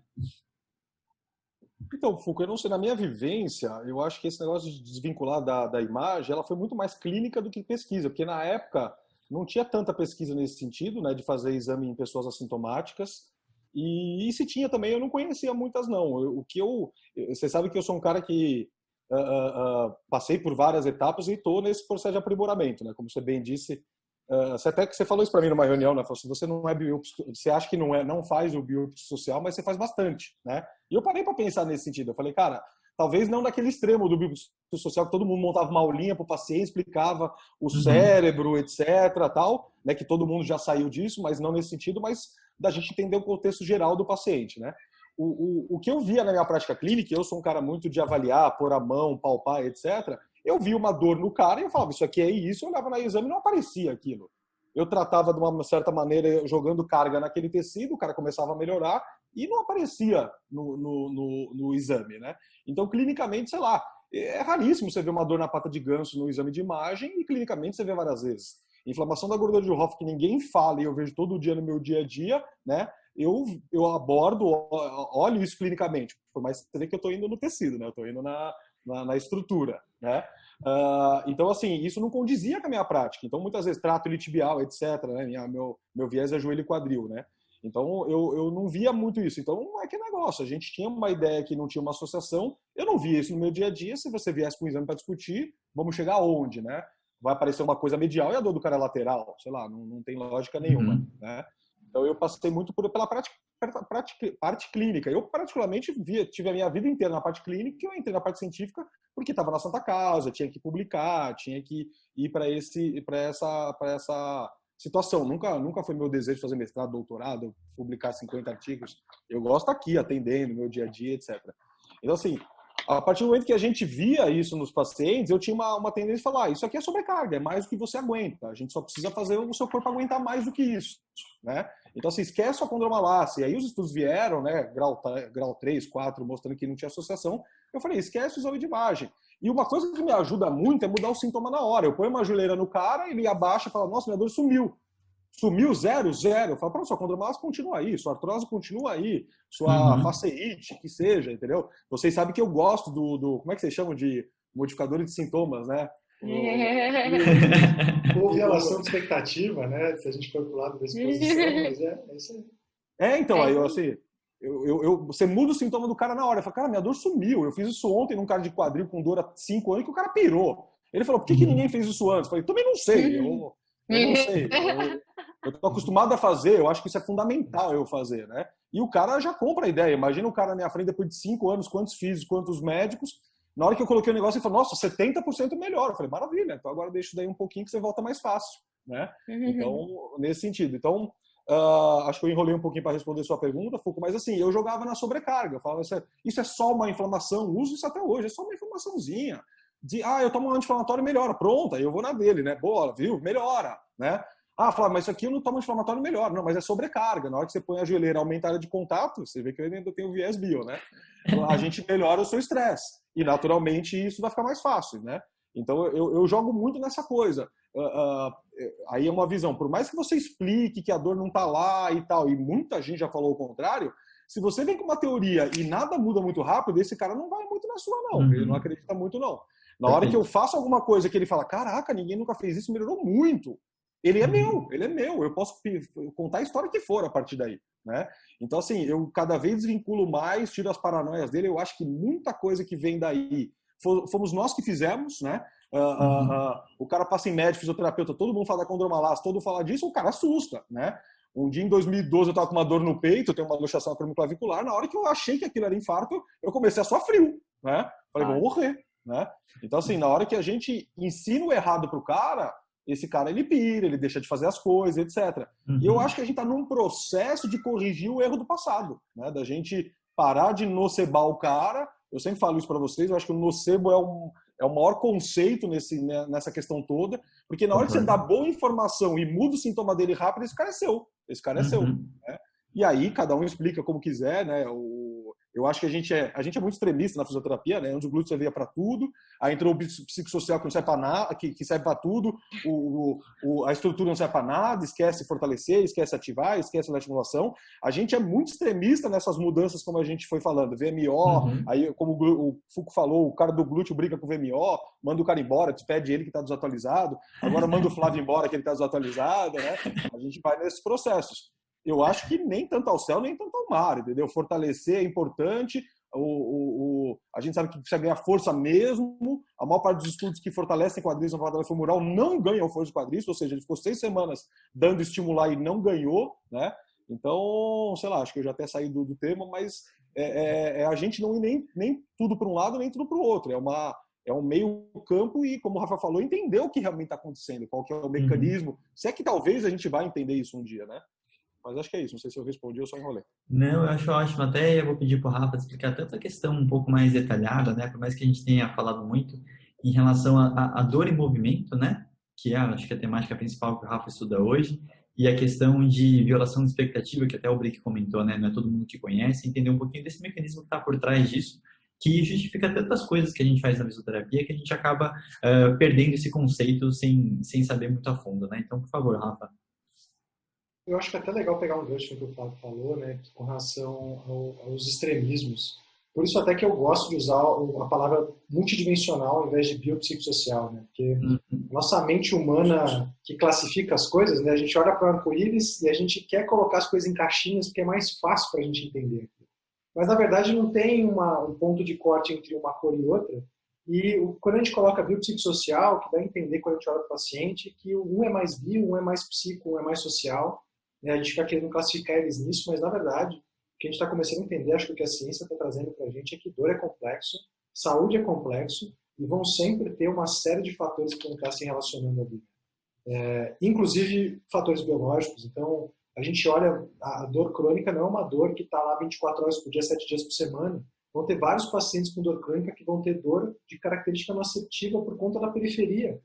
S5: Então, Foucault, eu não sei, na minha vivência, eu acho que esse negócio de desvincular da imagem, ela foi muito mais clínica do que pesquisa, porque na época não tinha tanta pesquisa nesse sentido, né, de fazer exame em pessoas assintomáticas, e se tinha também, eu não conhecia muitas não. Você sabe que eu sou um cara que passei por várias etapas e estou nesse processo de aprimoramento, né, como você bem disse. Até que você falou isso para mim numa reunião, né? Falou assim, você não é você acha que não faz o biopsicossocial, mas você faz bastante, né? E eu parei para pensar nesse sentido. Eu falei, cara, talvez não daquele extremo do biopsicossocial que todo mundo montava uma aulinha para o paciente, explicava o cérebro, etc, tal, né? Que todo mundo já saiu disso, mas não nesse sentido, mas da gente entender o contexto geral do paciente, né? O que eu via na minha prática clínica, eu sou um cara muito de avaliar, pôr a mão, palpar, etc. Eu vi uma dor no cara e eu falava, isso aqui é isso, eu olhava no exame e não aparecia aquilo. Eu tratava de uma certa maneira, jogando carga naquele tecido, o cara começava a melhorar e não aparecia no exame, né? Então, clinicamente, sei lá, é raríssimo você ver uma dor na pata de ganso no exame de imagem e clinicamente você vê várias vezes. Inflamação da gordura de Hoff, que ninguém fala e eu vejo todo dia no meu dia a dia, né? Eu abordo, olho isso clinicamente, por mais que você vê que eu estou indo no tecido, né? Eu estou indo na estrutura, né? Então, assim, isso não condizia com a minha prática. Então, muitas vezes, trato iliotibial, etc., né? Meu viés é joelho e quadril, né? Então, eu não via muito isso. Então, é que negócio. A gente tinha uma ideia que não tinha uma associação. Eu não via isso no meu dia a dia. Se você viesse com um exame para discutir, vamos chegar aonde, né? Vai aparecer uma coisa medial e a dor do cara é lateral. Sei lá, não tem lógica nenhuma, né? Então, eu passei muito pela parte clínica. Eu, particularmente, tive a minha vida inteira na parte clínica e eu entrei na parte científica porque estava na Santa Casa, tinha que publicar, tinha que ir para essa situação. Nunca foi meu desejo fazer mestrado, doutorado, publicar 50 artigos. Eu gosto aqui, atendendo, meu dia a dia, etc. Então, assim, a partir do momento que a gente via isso nos pacientes, eu tinha uma tendência de falar, isso aqui é sobrecarga, é mais do que você aguenta. A gente só precisa fazer o seu corpo aguentar mais do que isso, né? Então, assim, esquece a condromalácia. E aí os estudos vieram, né, grau 3, 4, mostrando que não tinha associação. Eu falei, esquece o exame de imagem. E uma coisa que me ajuda muito é mudar o sintoma na hora. Eu ponho uma joelheira no cara, ele abaixa e fala, nossa, minha dor sumiu. Sumiu zero, zero. Eu falo, pronto, sua condromalase continua aí, sua artrose continua aí, sua faceite, que seja, entendeu? Vocês sabem que eu gosto como é que vocês chamam de modificadores de sintomas, né?
S4: Ou violação de expectativa, né? Se a gente for pro lado da exposição, mas é isso aí.
S5: Então, aí assim, você muda o sintoma do cara na hora. Eu falo, cara, minha dor sumiu. Eu fiz isso ontem num cara de quadril com dor há 5 anos que o cara pirou. Ele falou, por que ninguém fez isso antes? Eu falei, também não sei. Eu não sei. Eu tô acostumado a fazer, eu acho que isso é fundamental eu fazer, né? E o cara já compra a ideia. Imagina o cara na minha frente depois de 5 anos, quantos físicos, quantos médicos. Na hora que eu coloquei o negócio, ele falou, nossa, 70% melhor. Eu falei, maravilha, então agora deixa isso daí um pouquinho que você volta mais fácil, né? Então, nesse sentido. Então, acho que eu enrolei um pouquinho para responder sua pergunta, Foucault, mas assim, eu jogava na sobrecarga. Eu falava, isso é só uma inflamação, uso isso até hoje, é só uma inflamaçãozinha. Eu tomo um anti-inflamatório e melhora. Pronto, aí eu vou na dele, né? Boa, viu? Melhora, né? Flávio, mas isso aqui eu não tomo anti-inflamatório melhor. Não, mas é sobrecarga. Na hora que você põe a joelheira, aumenta a área de contato, você vê que eu ainda tenho viés bio, né? A gente melhora o seu estresse. E, naturalmente, isso vai ficar mais fácil, né? Então, eu jogo muito nessa coisa. Aí é uma visão. Por mais que você explique que a dor não está lá e tal, e muita gente já falou o contrário, se você vem com uma teoria e nada muda muito rápido, esse cara não vai muito na sua, não. Ele não acredita muito, não. Na hora que eu faço alguma coisa que ele fala, caraca, ninguém nunca fez isso, melhorou muito. Ele é meu. Eu posso contar a história que for a partir daí, né? Então, assim, eu cada vez desvinculo mais, tiro as paranoias dele. Eu acho que muita coisa que vem daí fomos nós que fizemos, né? O cara passa em médico, fisioterapeuta, todo mundo fala da condromalase, todo mundo fala disso, o cara assusta, né? Um dia em 2012 eu estava com uma dor no peito, eu tenho uma luxação clavicular, na hora que eu achei que aquilo era infarto, eu comecei a suar frio, né? Falei, vou morrer, né? Então, assim, na hora que a gente ensina o errado pro cara, esse cara ele pira, ele deixa de fazer as coisas, etc. E eu acho que a gente está num processo de corrigir o erro do passado, né? Da gente parar de nocebar o cara. Eu sempre falo isso para vocês, eu acho que o nocebo é o maior conceito nessa questão toda, porque na hora que você dá boa informação e muda o sintoma dele rápido, esse cara é seu. Esse cara é seu, né? E aí cada um explica como quiser, né? Eu acho que a gente é muito extremista na fisioterapia, né? Onde o glúteo servia para tudo, aí entrou o psicossocial que não serve para nada, que serve para tudo, a estrutura não serve para nada, esquece fortalecer, esquece ativar, esquece a estimulação. A gente é muito extremista nessas mudanças, como a gente foi falando, VMO, aí como o Foucault falou, o cara do glúteo briga com o VMO, manda o cara embora, despede ele que está desatualizado, agora manda o Flávio embora que ele está desatualizado, né? A gente vai nesses processos. Eu acho que nem tanto ao céu, nem tanto ao mar, entendeu? Fortalecer é importante, a gente sabe que precisa ganhar força mesmo, a maior parte dos estudos que fortalecem quadris no fortalecimento femoral não ganham força de quadris, ou seja, ele ficou 6 semanas dando estimular e não ganhou, né? Então, sei lá, acho que eu já até saí do tema, mas a gente não ir nem tudo para um lado, nem tudo para o outro, é um meio campo e, como o Rafa falou, entender o que realmente está acontecendo, qual que é o mecanismo, se é que talvez a gente vai entender isso um dia, né? Mas acho que é isso. Não sei se eu respondi ou só enrolei.
S1: Não, eu acho ótimo. Até eu vou pedir para o Rafa explicar tanto a questão um pouco mais detalhada, né? Por mais que a gente tenha falado muito em relação à dor em movimento, né? Que acho que é a temática principal que o Rafa estuda hoje. E a questão de violação de expectativa, que até o Brick comentou, né? Não é todo mundo que conhece. Entender um pouquinho desse mecanismo que está por trás disso, que justifica tantas coisas que a gente faz na fisioterapia que a gente acaba perdendo esse conceito sem saber muito a fundo, né? Então, por favor, Rafa.
S4: Eu acho que é até legal pegar um gancho no que o Flávio falou, né, com relação aos extremismos. Por isso até que eu gosto de usar a palavra multidimensional ao invés de biopsicossocial, né? Porque nossa mente humana que classifica as coisas, né, a gente olha para o arco-íris e a gente quer colocar as coisas em caixinhas porque é mais fácil para a gente entender. Mas, na verdade, não tem um ponto de corte entre uma cor e outra. E quando a gente coloca biopsicossocial, que dá a entender quando a gente olha para o paciente, que um é mais bio, um é mais psico, um é mais social. A gente fica querendo classificar eles nisso, mas na verdade, o que a gente está começando a entender, acho que o que a ciência está trazendo para a gente é que dor é complexo, saúde é complexo e vão sempre ter uma série de fatores que vão estar se relacionando ali. Inclusive fatores biológicos. Então, a gente olha, a dor crônica não é uma dor que está lá 24 horas por dia, 7 dias por semana. Vão ter vários pacientes com dor crônica que vão ter dor de característica nocitiva por conta da periferia.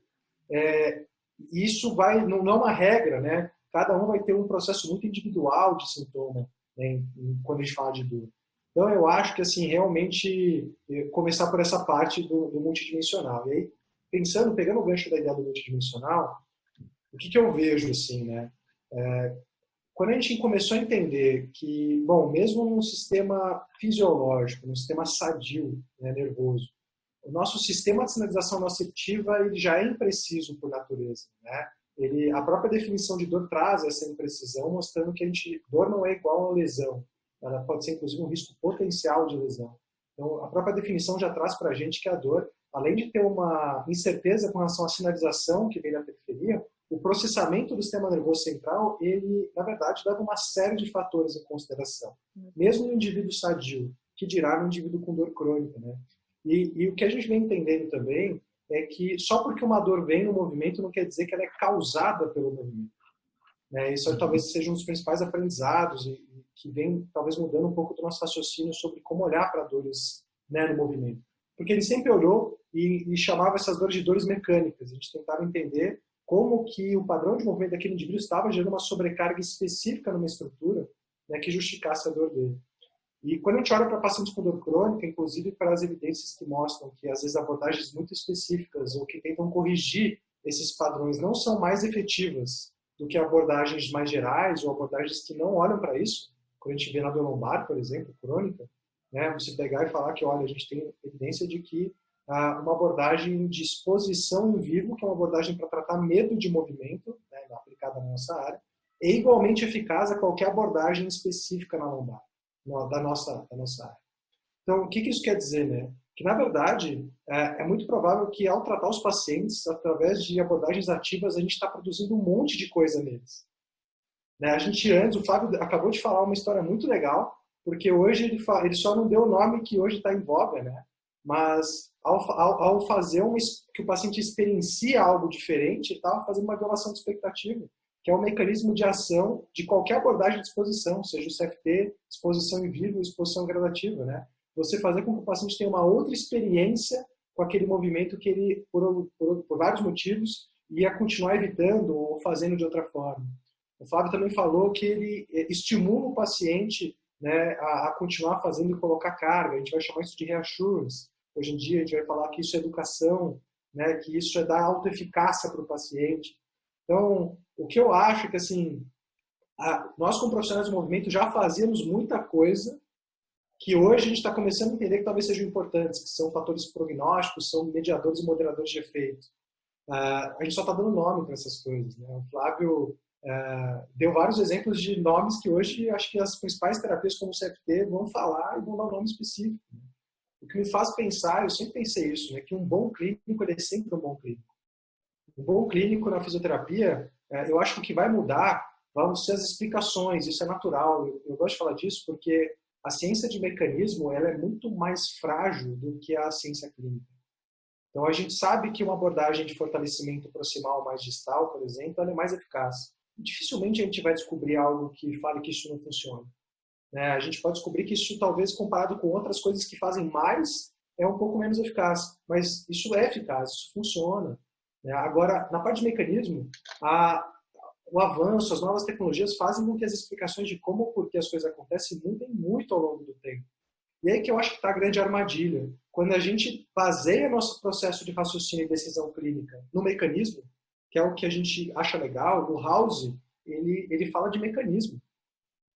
S4: Isso não é uma regra, né? Cada um vai ter um processo muito individual de sintoma, né, quando a gente fala de dor. Então, eu acho que, assim, realmente, começar por essa parte do multidimensional. E aí, pegando o gancho da ideia do multidimensional, o que eu vejo, assim, né? Quando a gente começou a entender que, bom, mesmo num sistema fisiológico, num sistema sadio, né, nervoso, o nosso sistema de sinalização nocitiva ele já é impreciso por natureza, né? A própria definição de dor traz essa imprecisão, mostrando que dor não é igual a lesão. Ela pode ser, inclusive, um risco potencial de lesão. Então, a própria definição já traz para a gente que a dor, além de ter uma incerteza com relação à sinalização que vem da periferia, o processamento do sistema nervoso central, ele, na verdade, leva uma série de fatores em consideração. Mesmo no indivíduo sadio, que dirá no indivíduo com dor crônica, né? E o que a gente vem entendendo também é que só porque uma dor vem no movimento não quer dizer que ela é causada pelo movimento, né? Isso talvez seja um dos principais aprendizados e que vem talvez mudando um pouco do nosso raciocínio sobre como olhar para dores, né, no movimento. Porque ele sempre olhou e chamava essas dores de dores mecânicas. A gente tentava entender como que o padrão de movimento daquele indivíduo estava gerando uma sobrecarga específica numa estrutura, né, que justificasse a dor dele. E quando a gente olha para pacientes com dor crônica, inclusive para as evidências que mostram que às vezes abordagens muito específicas ou que tentam corrigir esses padrões não são mais efetivas do que abordagens mais gerais ou abordagens que não olham para isso, quando a gente vê na dor lombar, por exemplo, crônica, né, você pegar e falar que, olha, a gente tem evidência de que uma abordagem de exposição em vivo, que é uma abordagem para tratar medo de movimento, né, aplicada na nossa área, é igualmente eficaz a qualquer abordagem específica na lombar, da nossa área. Então, o que isso quer dizer, né? Que, na verdade, é muito provável que, ao tratar os pacientes, através de abordagens ativas, a gente está produzindo um monte de coisa neles. Né? O Flávio acabou de falar uma história muito legal, porque hoje ele só não deu o nome que hoje está em voga, né? Mas ao fazer que o paciente experiencia algo diferente, está fazendo uma violação de expectativa, que é o mecanismo de ação de qualquer abordagem de exposição, seja o CFT, exposição em vivo, exposição gradativa, né? Você fazer com que o paciente tenha uma outra experiência com aquele movimento que ele, por vários motivos, ia continuar evitando ou fazendo de outra forma. O Flávio também falou que ele estimula o paciente, né, a continuar fazendo e colocar carga. A gente vai chamar isso de reassurance. Hoje em dia a gente vai falar que isso é educação, né, que isso é dar autoeficácia para o paciente. Então, o que eu acho é que assim, nós como profissionais do movimento já fazíamos muita coisa que hoje a gente está começando a entender que talvez sejam importantes, que são fatores prognósticos, são mediadores e moderadores de efeito. A gente só está dando nome para essas coisas, né? O Flávio deu vários exemplos de nomes que hoje acho que as principais terapias como o CFT vão falar e vão dar um nome específico. O que me faz pensar, eu sempre pensei isso, né, que um bom clínico ele é sempre um bom clínico. Um bom clínico na fisioterapia, eu acho que o que vai mudar vão ser as explicações, isso é natural. Eu gosto de falar disso porque a ciência de mecanismo ela é muito mais frágil do que a ciência clínica. Então a gente sabe que uma abordagem de fortalecimento proximal mais distal, por exemplo, ela é mais eficaz. Dificilmente a gente vai descobrir algo que fale que isso não funciona. A gente pode descobrir que isso, talvez, comparado com outras coisas que fazem mais, é um pouco menos eficaz. Mas isso é eficaz, isso funciona. Agora, na parte de mecanismo, o avanço, as novas tecnologias fazem com que as explicações de como ou por que as coisas acontecem mudem muito ao longo do tempo. E aí que eu acho que está a grande armadilha. Quando a gente baseia nosso processo de raciocínio e decisão clínica no mecanismo, que é o que a gente acha legal, o House, ele fala de mecanismo.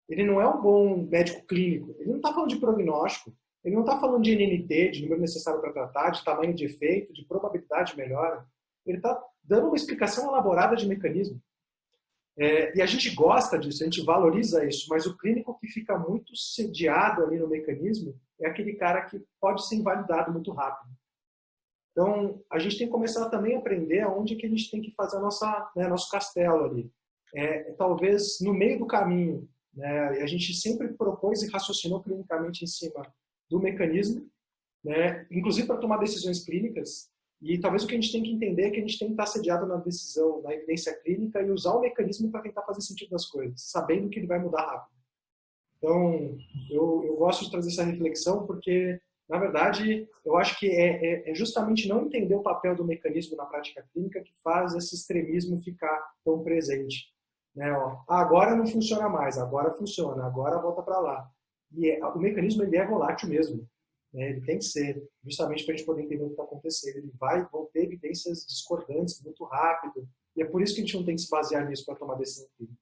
S4: Ele não é um bom médico clínico. Ele não está falando de prognóstico. Ele não está falando de NNT, de número necessário para tratar, de tamanho de efeito, de probabilidade de melhora. Ele está dando uma explicação elaborada de mecanismo. E a gente gosta disso, a gente valoriza isso, mas o clínico que fica muito sediado ali no mecanismo é aquele cara que pode ser invalidado muito rápido. Então, a gente tem que começar também a aprender aonde que a gente tem que fazer nosso castelo ali. Talvez no meio do caminho, né, a gente sempre propôs e raciocinou clinicamente em cima do mecanismo, né, inclusive para tomar decisões clínicas. E talvez o que a gente tem que entender é que a gente tem que estar sediado na decisão, na evidência clínica e usar o mecanismo para tentar fazer sentido das coisas, sabendo que ele vai mudar rápido. Então, eu gosto de trazer essa reflexão porque, na verdade, eu acho que é justamente não entender o papel do mecanismo na prática clínica que faz esse extremismo ficar tão presente. Né? Agora não funciona mais, agora funciona, agora volta para lá. E o mecanismo ele é volátil mesmo. Ele tem que ser, justamente para a gente poder entender o que está acontecendo. Vão ter evidências discordantes muito rápido. E é por isso que a gente não tem que se basear nisso para tomar decisão clínica.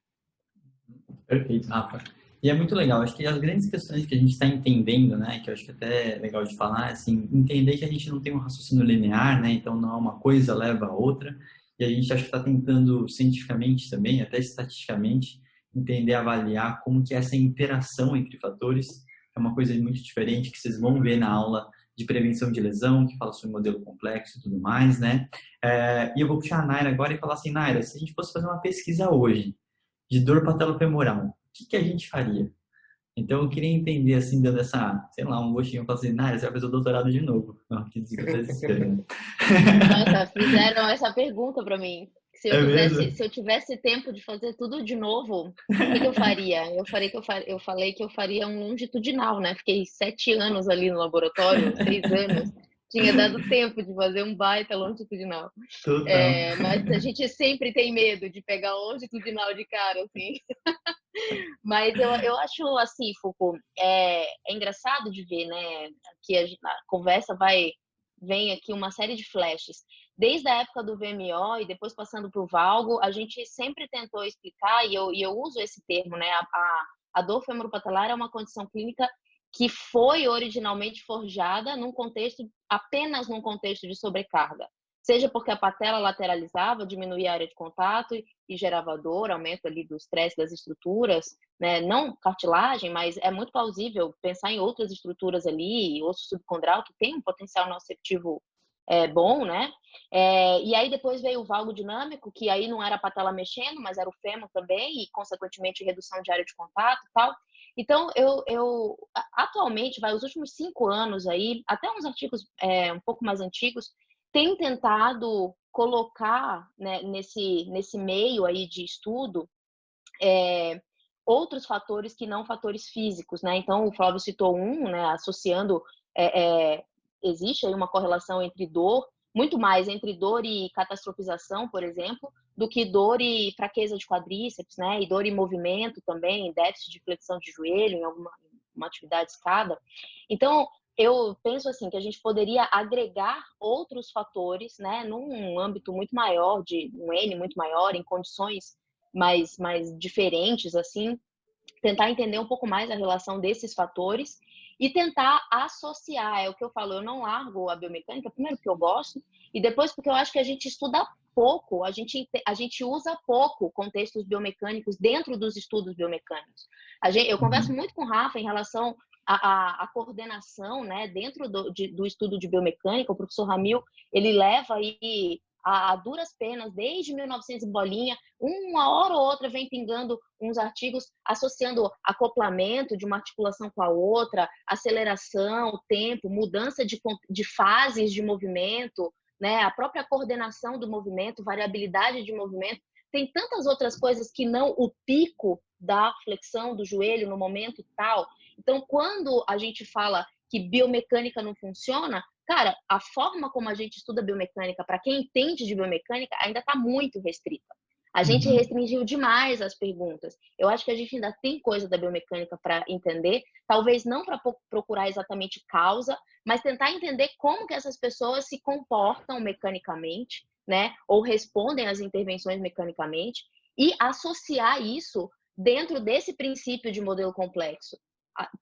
S1: Perfeito, Rafa. E é muito legal. Acho que as grandes questões que a gente está entendendo, né, que eu acho que até é legal de falar, é assim, entender que a gente não tem um raciocínio linear, né, então não é uma coisa leva a outra, e a gente acho que está tentando cientificamente também, até estatisticamente, entender, avaliar como que essa interação entre fatores é uma coisa muito diferente que vocês vão ver na aula de prevenção de lesão, que fala sobre modelo complexo e tudo mais, né? E eu vou puxar a Naira agora e falar assim, Naira, se a gente fosse fazer uma pesquisa hoje de dor patelofemoral, o que que a gente faria? Então eu queria entender, assim, dando essa, sei lá, um gostinho, eu falo assim, Naira, você vai fazer o doutorado de novo. Não, que desespero.
S3: Nossa, fizeram essa pergunta para mim.
S1: É mesmo?
S3: Se eu tivesse tempo de fazer tudo de novo, o que que eu faria? Eu falei que eu faria um longitudinal, né? Fiquei 7 anos ali no laboratório, 6 anos. Tinha dado tempo de fazer um baita longitudinal.
S1: Total.
S3: Mas a gente sempre tem medo de pegar longitudinal de cara, assim. Mas eu acho assim, Foucault, é engraçado de ver, né? Que a conversa vem aqui uma série de flashes. Desde a época do VMO e depois passando para o Valgo, a gente sempre tentou explicar, e eu uso esse termo, né? A dor femoropatelar é uma condição clínica que foi originalmente forjada apenas num contexto de sobrecarga. Seja porque a patela lateralizava, diminuía a área de contato e gerava dor, aumento ali do estresse das estruturas, né? Não cartilagem, mas é muito plausível pensar em outras estruturas ali, osso subcondral, que tem um potencial nociceptivo bom, né? E aí depois veio o valgo dinâmico, que aí não era a patela mexendo, mas era o fêmur também, e consequentemente redução de área de contato e tal. Então, eu atualmente, os últimos 5 anos aí, até uns artigos um pouco mais antigos, tem tentado colocar, né, nesse meio aí de estudo outros fatores que não fatores físicos, né? Então, o Flávio citou né, associando, existe aí uma correlação entre dor, muito mais entre dor e catastrofização, por exemplo, do que dor e fraqueza de quadríceps, né? E dor e movimento também, déficit de flexão de joelho em uma atividade escada. Então, eu penso assim que a gente poderia agregar outros fatores, né, num âmbito muito maior, de um N muito maior, em condições mais diferentes, assim, tentar entender um pouco mais a relação desses fatores e tentar associar. É o que eu falo, eu não largo a biomecânica, primeiro porque eu gosto, e depois porque eu acho que a gente estuda pouco, a gente usa pouco contextos biomecânicos dentro dos estudos biomecânicos. Eu converso muito com o Rafa em relação à coordenação, né, dentro do estudo de biomecânica. O professor Ramil, ele leva aí a duras penas, desde 1900 e bolinha, uma hora ou outra vem pingando uns artigos associando acoplamento de uma articulação com a outra, aceleração, tempo, mudança de fases de movimento, né? A própria coordenação do movimento, variabilidade de movimento. Tem tantas outras coisas que não o pico da flexão do joelho no momento tal. Então, quando a gente fala que biomecânica não funciona, cara, a forma como a gente estuda biomecânica, para quem entende de biomecânica, ainda está muito restrita. A gente restringiu demais as perguntas. Eu acho que a gente ainda tem coisa da biomecânica para entender, talvez não para procurar exatamente causa, mas tentar entender como que essas pessoas se comportam mecanicamente, né? Ou respondem às intervenções mecanicamente, e associar isso dentro desse princípio de modelo complexo.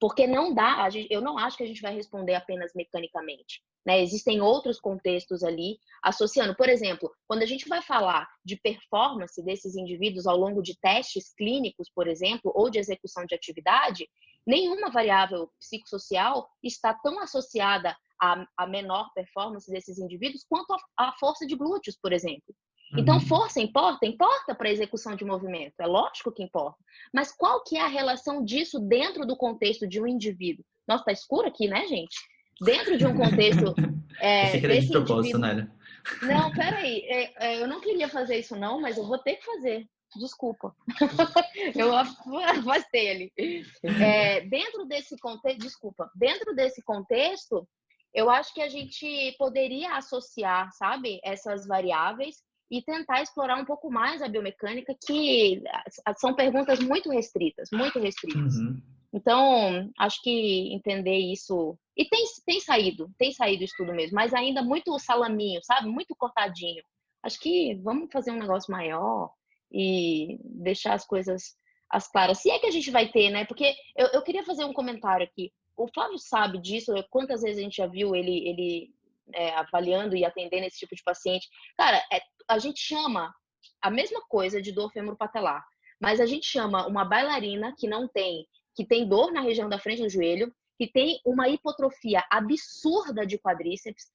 S3: Porque não dá, eu não acho que a gente vai responder apenas mecanicamente, né? Existem outros contextos ali associando. Por exemplo, quando a gente vai falar de performance desses indivíduos ao longo de testes clínicos, por exemplo, ou de execução de atividade, nenhuma variável psicossocial está tão associada à menor performance desses indivíduos quanto a força de glúteos, por exemplo. Então, força importa? Importa para a execução de movimento, é lógico que importa. Mas qual que é a relação disso dentro do contexto de um indivíduo? Nossa, tá escuro aqui, né, gente? Dentro de um contexto
S1: Achei que era de
S3: desse
S1: propósito,
S3: indivíduo...
S1: né?
S3: Não, peraí, eu não queria fazer isso não, mas eu vou ter que fazer. Desculpa. Eu afastei ali. Dentro desse contexto, desculpa, dentro desse contexto, eu acho que a gente poderia associar, sabe, essas variáveis e tentar explorar um pouco mais a biomecânica, que são perguntas muito restritas, muito restritas. Então, acho que entender isso... E tem saído estudo mesmo, mas ainda muito salaminho, sabe? Muito cortadinho. Acho que vamos fazer um negócio maior e deixar as coisas as claras. Se é que a gente vai ter, né? Porque eu queria fazer um comentário aqui. O Flávio sabe disso, quantas vezes a gente já viu ele avaliando e atendendo esse tipo de paciente. Cara, a gente chama a mesma coisa de dor femoropatelar, mas a gente chama uma bailarina que tem dor na região da frente do joelho, que tem uma hipotrofia absurda de quadríceps,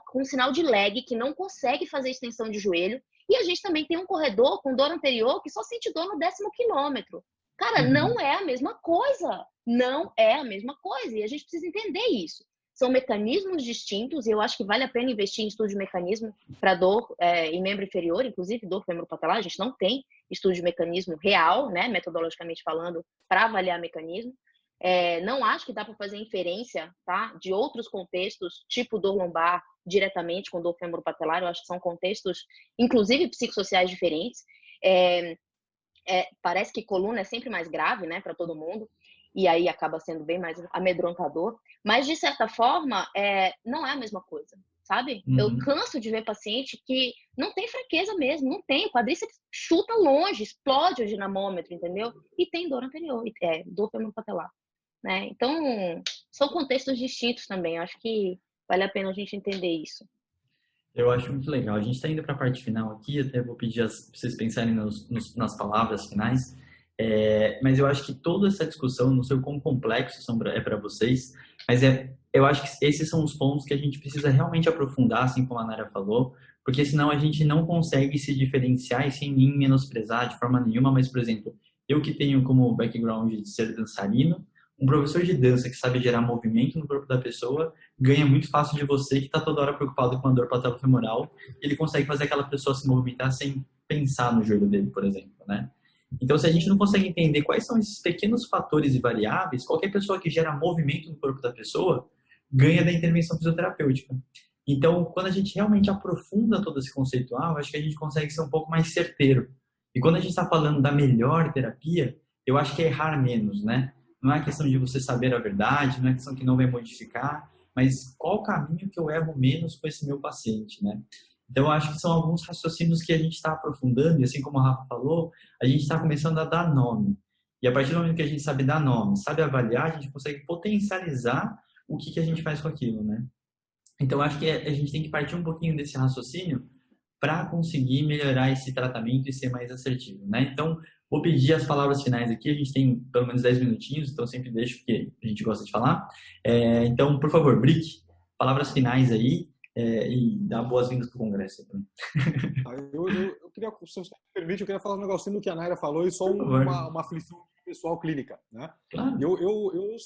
S3: com sinal de lag, que não consegue fazer extensão de joelho, e a gente também tem um corredor com dor anterior que só sente dor no 10º quilômetro. Cara, não é a mesma coisa. Não é a mesma coisa. E a gente precisa entender isso. São mecanismos distintos, e eu acho que vale a pena investir em estudo de mecanismo para dor em membro inferior, inclusive dor femoropatelar. A gente não tem estudo de mecanismo real, né, metodologicamente falando, para avaliar mecanismo. Não acho que dá para fazer inferência, tá, de outros contextos, tipo dor lombar, diretamente com dor femoropatelar. Eu acho que são contextos, inclusive psicossociais diferentes. Parece que coluna é sempre mais grave, né, para todo mundo, e aí acaba sendo bem mais amedrontador, mas de certa forma não é a mesma coisa, sabe? Eu canso de ver paciente que não tem fraqueza mesmo, não tem, o quadríceps chuta longe, explode o dinamômetro, entendeu? E tem dor anterior, dor femoropatelar, né? Então, são contextos distintos também, eu acho que vale a pena a gente entender isso.
S1: Eu acho muito legal. A gente está indo para a parte final aqui, até vou pedir para vocês pensarem nas palavras finais. Mas eu acho que toda essa discussão, não sei o quão complexo é para vocês, mas eu acho que esses são os pontos que a gente precisa realmente aprofundar, assim como a Nara falou, porque senão a gente não consegue se diferenciar e sem mim menosprezar de forma nenhuma. Mas, por exemplo, eu que tenho como background de ser dançarino, um professor de dança que sabe gerar movimento no corpo da pessoa ganha muito fácil de você que está toda hora preocupado com a dor patelofemoral. Ele consegue fazer aquela pessoa se movimentar sem pensar no joelho dele, por exemplo, né? Então, se a gente não consegue entender quais são esses pequenos fatores e variáveis, qualquer pessoa que gera movimento no corpo da pessoa ganha da intervenção fisioterapêutica. Então, quando a gente realmente aprofunda todo esse conceitual, acho que a gente consegue ser um pouco mais certeiro. E quando a gente está falando da melhor terapia, eu acho que é errar menos, né? Não é questão de você saber a verdade, não é questão que não vai modificar, mas qual o caminho que eu erro menos com esse meu paciente, né? Então, eu acho que são alguns raciocínios que a gente está aprofundando, e assim como a Rafa falou, a gente está começando a dar nome. E a partir do momento que a gente sabe dar nome, sabe avaliar, a gente consegue potencializar o que a gente faz com aquilo, né? Então, eu acho que a gente tem que partir um pouquinho desse raciocínio para conseguir melhorar esse tratamento e ser mais assertivo, né? Então, vou pedir as palavras finais aqui, a gente tem pelo menos 10 minutinhos, então sempre deixo o que a gente gosta de falar. Então, por favor, Brick, palavras finais aí e dá boas-vindas para o Congresso.
S5: Eu queria, se você me permite, eu queria falar um negocinho do que a Naira falou e só uma aflição pessoal clínica, né?
S1: Claro.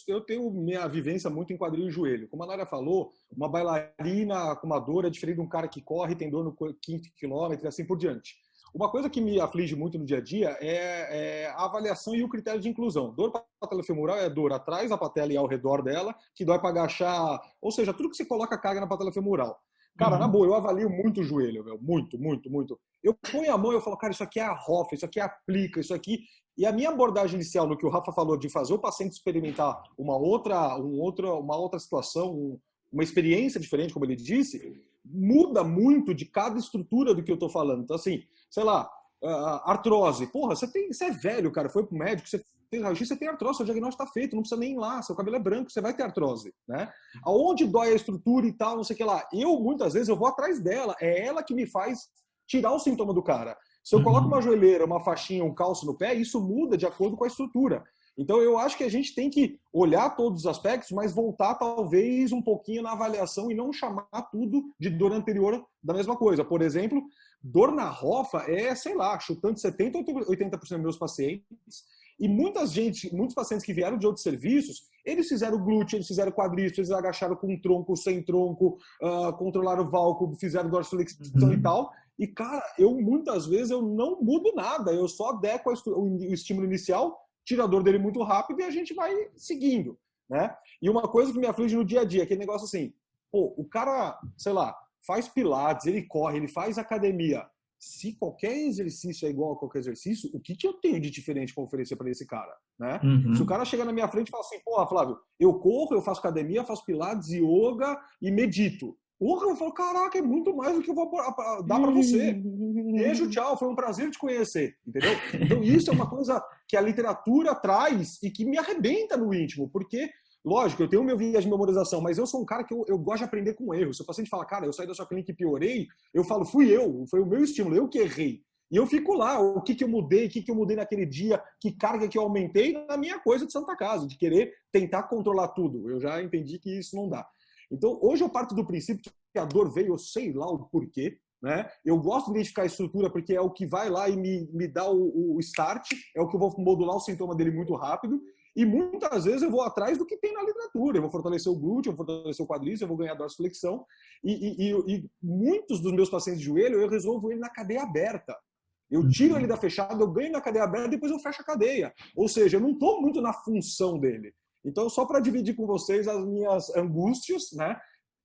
S5: Eu tenho minha vivência muito em quadril e joelho. Como a Naira falou, uma bailarina com uma dor é diferente de um cara que corre, tem dor no 5º quilômetro e assim por diante. Uma coisa que me aflige muito no dia a dia é a avaliação e o critério de inclusão. Dor patelofemoral é dor atrás da patela e ao redor dela, que dói para agachar, ou seja, tudo que você coloca carga na patelofemoral. Cara, na boa, eu avalio muito o joelho, meu, muito, muito, muito. Eu ponho a mão e eu falo, cara, isso aqui é a ROF, isso aqui é aplica, isso aqui... E a minha abordagem inicial no que o Rafa falou de fazer o paciente experimentar uma outra situação, uma experiência diferente, como ele disse, muda muito de cada estrutura do que eu estou falando. Então, assim, sei lá, artrose. Porra, você é velho, cara, foi pro médico, você tem raio-x, você tem artrose, seu diagnóstico está feito, não precisa nem ir lá, seu cabelo é branco, você vai ter artrose, né? Aonde dói a estrutura e tal, não sei o que lá. Muitas vezes, eu vou atrás dela, é ela que me faz tirar o sintoma do cara. Se eu coloco uma joelheira, uma faixinha, um calço no pé, isso muda de acordo com a estrutura. Então, eu acho que a gente tem que olhar todos os aspectos, mas voltar talvez um pouquinho na avaliação e não chamar tudo de dor anterior da mesma coisa. Por exemplo, dor na rofa sei lá, chutando 70% ou 80% dos meus pacientes. E muitos pacientes que vieram de outros serviços, eles fizeram glúteo, eles fizeram quadríceps, eles agacharam com tronco, sem tronco, controlaram o válculo, fizeram dorsiflexão e tal. E, cara, muitas vezes eu não mudo nada, eu só adequo o estímulo inicial, tiro a dor dele muito rápido e a gente vai seguindo, né? E uma coisa que me aflige no dia a dia, aquele negócio assim, pô, o cara, sei lá, faz pilates, ele corre, ele faz academia. Se qualquer exercício é igual a qualquer exercício, o que eu tenho de diferente para oferecer para esse cara, né? Se o cara chegar na minha frente e falar assim, porra, Flávio, eu corro, eu faço academia, faço pilates, yoga e medito. Porra, eu falo, caraca, é muito mais do que eu vou dar para você. Beijo, tchau, foi um prazer te conhecer, entendeu? Então isso é uma coisa que a literatura traz e que me arrebenta no íntimo, porque, lógico, eu tenho meu viés de memorização, mas eu sou um cara que eu gosto de aprender com erro. Se o paciente fala, cara, eu saí da sua clínica e piorei, eu falo, fui eu, foi o meu estímulo, eu que errei. E eu fico lá, o que eu mudei, o que eu mudei naquele dia, que carga que eu aumentei na minha coisa de Santa Casa, de querer tentar controlar tudo. Eu já entendi que isso não dá. Então, hoje eu parto do princípio que a dor veio, eu sei lá o porquê, né? Eu gosto de identificar a estrutura porque é o que vai lá e me dá o start, é o que eu vou modular o sintoma dele muito rápido. E muitas vezes eu vou atrás do que tem na literatura. Eu vou fortalecer o glúteo, eu vou fortalecer o quadríceps, eu vou ganhar dorsiflexão. E muitos dos meus pacientes de joelho, eu resolvo ele na cadeia aberta. Eu tiro ele da fechada, eu ganho na cadeia aberta, depois eu fecho a cadeia. Ou seja, eu não estou muito na função dele. Então, só para dividir com vocês as minhas angústias, né?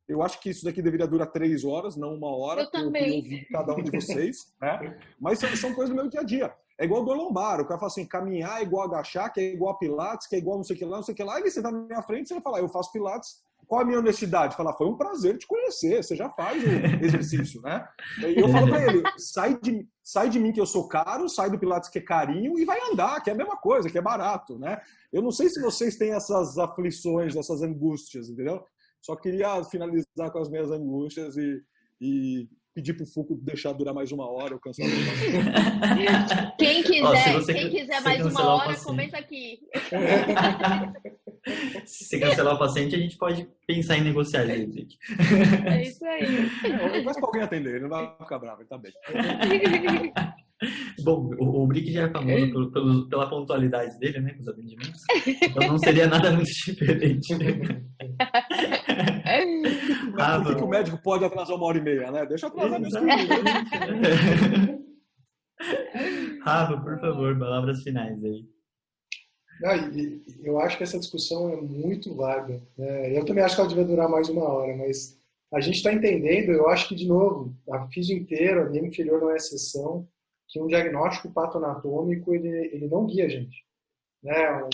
S5: Eu acho que isso daqui deveria durar 3 horas, não 1 hora.
S3: Eu também.
S5: Eu ouvir cada um de vocês, né? Mas são coisas do meu dia a dia. É igual dor lombar. O cara fala assim, caminhar é igual agachar, que é igual a pilates, que é igual não sei o que lá, não sei o que lá. E você tá na minha frente, você vai falar, eu faço pilates. Qual a minha honestidade? Falar, foi um prazer te conhecer, você já faz o exercício, né? E eu falo para ele, sai de mim que eu sou caro, sai do pilates que é carinho e vai andar, que é a mesma coisa, que é barato, né? Eu não sei se vocês têm essas aflições, essas angústias, entendeu? Só queria finalizar com as minhas angústias e pedir pro Foucault deixar durar mais 1 hora, eu cansado de fazer.
S3: Quem quiser, quem quiser mais 1
S1: cancelar o
S3: hora,
S1: paciente.
S3: comenta aqui.
S1: Se você cancelar o paciente, a gente pode pensar em negociar, Henrique.
S3: É isso aí.
S5: Eu peço pra alguém atender, ele não vai ficar bravo, ele tá bem.
S1: Bom, o Brick já é famoso pela pontualidade dele, né, com os atendimentos. Então não seria nada muito diferente.
S5: Por que o médico pode atrasar 1h30, né? Deixa eu atrasar mesmo.
S1: Rafa, por favor, palavras finais aí.
S4: Eu acho que essa discussão é muito vaga, né? Eu também acho que ela devia durar mais 1 hora, mas a gente está entendendo, eu acho que, de novo, a físio inteira, a membro inferior não é exceção, que um diagnóstico patoanatômico, ele não guia a gente, né?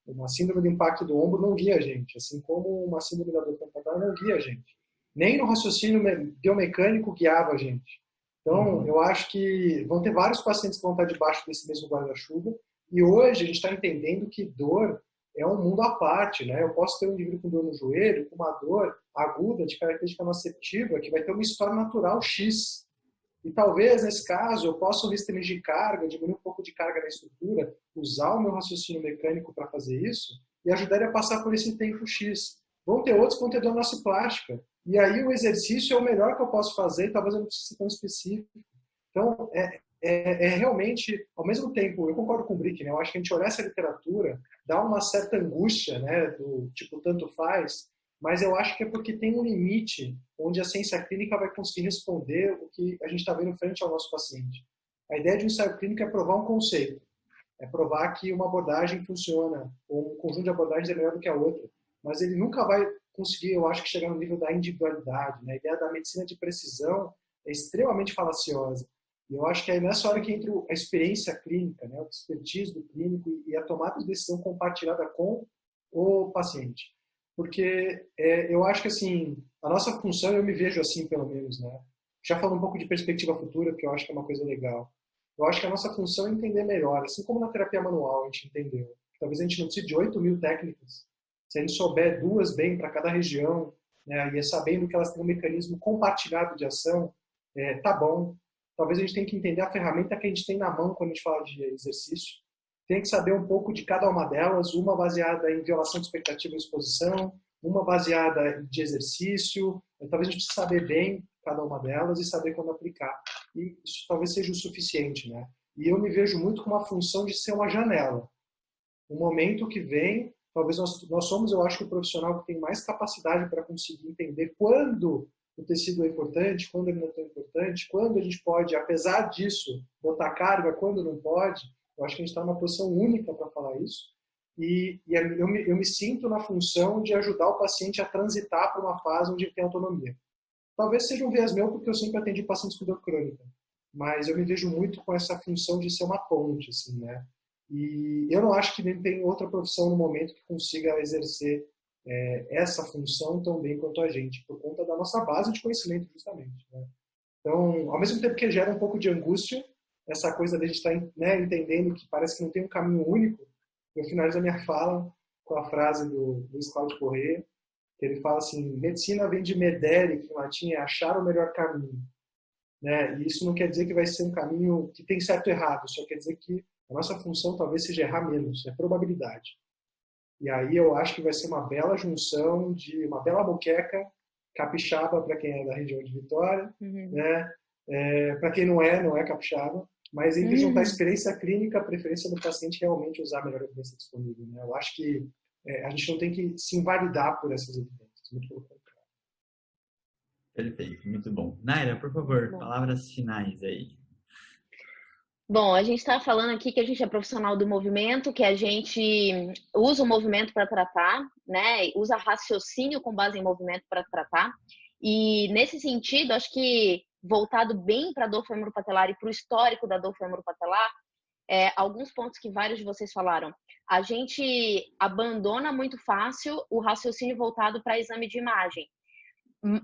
S4: Uma síndrome de impacto do ombro não guia a gente, assim como uma síndrome da dor temporomandibular não guia a gente. Nem no raciocínio biomecânico guiava a gente. Então, eu acho que vão ter vários pacientes que vão estar debaixo desse mesmo guarda-chuva, e hoje a gente está entendendo que dor é um mundo à parte, né? Eu posso ter um indivíduo com dor no joelho, com uma dor aguda de característica nociceptiva, que vai ter uma história natural X. E talvez, nesse caso, eu possa restringir carga, diminuir um pouco de carga na estrutura, usar o meu raciocínio mecânico para fazer isso e ajudar ele a passar por esse tempo X. Vão ter outros que vão ter dor nociplástica. E aí o exercício é o melhor que eu posso fazer, e talvez eu não precise ser tão específico. Então, realmente, ao mesmo tempo, eu concordo com o Brick, né? Eu acho que a gente olhar essa literatura dá uma certa angústia, né? Do tipo, tanto faz, mas eu acho que é porque tem um limite onde a ciência clínica vai conseguir responder o que a gente está vendo frente ao nosso paciente. A ideia de um ensaio clínico é provar um conceito, é provar que uma abordagem funciona, ou um conjunto de abordagens é melhor do que a outra, mas ele nunca vai conseguir, eu acho, que chegar no nível da individualidade, né? A ideia da medicina de precisão é extremamente falaciosa. E eu acho que é nessa hora que entra a experiência clínica, né, o expertise do clínico e a tomada de decisão compartilhada com o paciente. Porque eu acho que, assim, a nossa função, eu me vejo assim, pelo menos, né? Já falando um pouco de perspectiva futura, porque eu acho que é uma coisa legal. Eu acho que a nossa função é entender melhor, assim como na terapia manual a gente entendeu. Talvez a gente não precise de 8.000 técnicas. Se a gente souber 2 bem para cada região, né, e sabendo que elas têm um mecanismo compartilhado de ação, tá bom. Talvez a gente tenha que entender a ferramenta que a gente tem na mão quando a gente fala de exercício. Tem que saber um pouco de cada uma delas, uma baseada em violação de expectativa e exposição, uma baseada de exercício. Talvez a gente precise saber bem cada uma delas e saber quando aplicar. E isso talvez seja o suficiente, né? E eu me vejo muito com uma função de ser uma janela. Um momento que vem, talvez nós somos, eu acho, o profissional que tem mais capacidade para conseguir entender quando o tecido é importante, quando ele não é tão importante, quando a gente pode, apesar disso, botar carga, quando não pode. Eu acho que a gente está numa posição única para falar isso. E eu me sinto na função de ajudar o paciente a transitar para uma fase onde ele tem autonomia. Talvez seja um viés meu, porque eu sempre atendi pacientes com dor crônica. Mas eu me vejo muito com essa função de ser uma ponte, assim, né? E eu não acho que nem tem outra profissão no momento que consiga exercer essa função tão bem quanto a gente, por conta da nossa base de conhecimento, justamente, né? Então, ao mesmo tempo que gera um pouco de angústia, essa coisa de a gente estar, né, entendendo que parece que não tem um caminho único, eu finalizo a minha fala com a frase do Luiz Cláudio Corrêa, que ele fala assim: medicina vem de medere, que em latim é achar o melhor caminho, né? E isso não quer dizer que vai ser um caminho que tem certo e errado, só quer dizer que a nossa função talvez seja errar menos, é probabilidade. E aí eu acho que vai ser uma bela junção de uma bela moqueca capixaba para quem é da região de Vitória, né? Para quem não é capixaba, mas entre juntar a experiência clínica, a preferência do paciente realmente usar a melhor evidência disponível, né? Eu acho que a gente não tem que se invalidar por essas evidências, muito pelo contrário.
S1: Perfeito, muito bom. Naira, por favor, palavras finais aí.
S3: Bom, a gente está falando aqui que a gente é profissional do movimento, que a gente usa o movimento para tratar, né? Usa raciocínio com base em movimento para tratar. E nesse sentido, acho que voltado bem para a dor femoropatelar e para o histórico da dor femoropatelar, alguns pontos que vários de vocês falaram. A gente abandona muito fácil o raciocínio voltado para exame de imagem.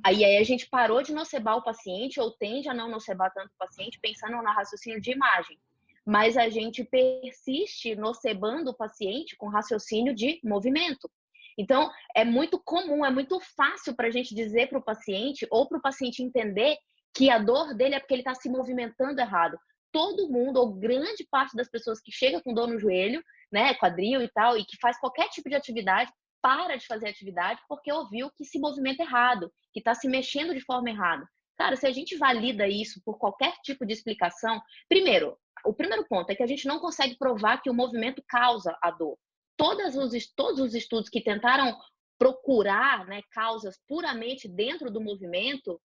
S3: E aí a gente parou de nocebar o paciente, ou tende a não nocebar tanto o paciente, pensando no raciocínio de imagem. Mas a gente persiste nocebando o paciente com raciocínio de movimento. Então, é muito comum, é muito fácil para a gente dizer para o paciente, ou para o paciente entender que a dor dele é porque ele está se movimentando errado. Todo mundo, ou grande parte das pessoas que chega com dor no joelho, né, quadril e tal, e que faz qualquer tipo de atividade, para de fazer atividade porque ouviu que se movimenta errado, que está se mexendo de forma errada. Cara, se a gente valida isso por qualquer tipo de explicação, primeiro, o primeiro ponto é que a gente não consegue provar que o movimento causa a dor. Todos os estudos que tentaram procurar, né, causas puramente dentro do movimento,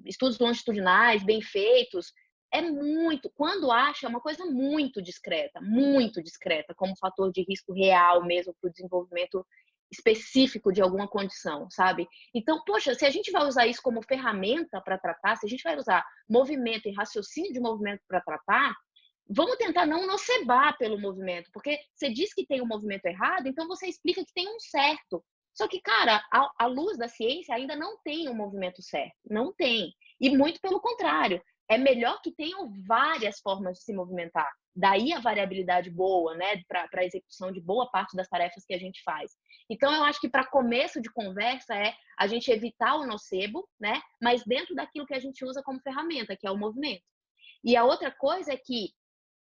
S3: estudos longitudinais, bem feitos, quando acha, é uma coisa muito discreta, como fator de risco real mesmo para o desenvolvimento específico de alguma condição, sabe? Então, poxa, se a gente vai usar isso como ferramenta para tratar, se a gente vai usar movimento e raciocínio de movimento para tratar, vamos tentar não nocebar pelo movimento, porque você diz que tem um movimento errado, então você explica que tem um certo. Só que, cara, à luz da ciência ainda não tem um movimento certo, não tem. E muito pelo contrário, é melhor que tenham várias formas de se movimentar. Daí a variabilidade boa, né, para a execução de boa parte das tarefas que a gente faz. Então, eu acho que para começo de conversa é a gente evitar o nocebo, né, mas dentro daquilo que a gente usa como ferramenta, que é o movimento. E a outra coisa é que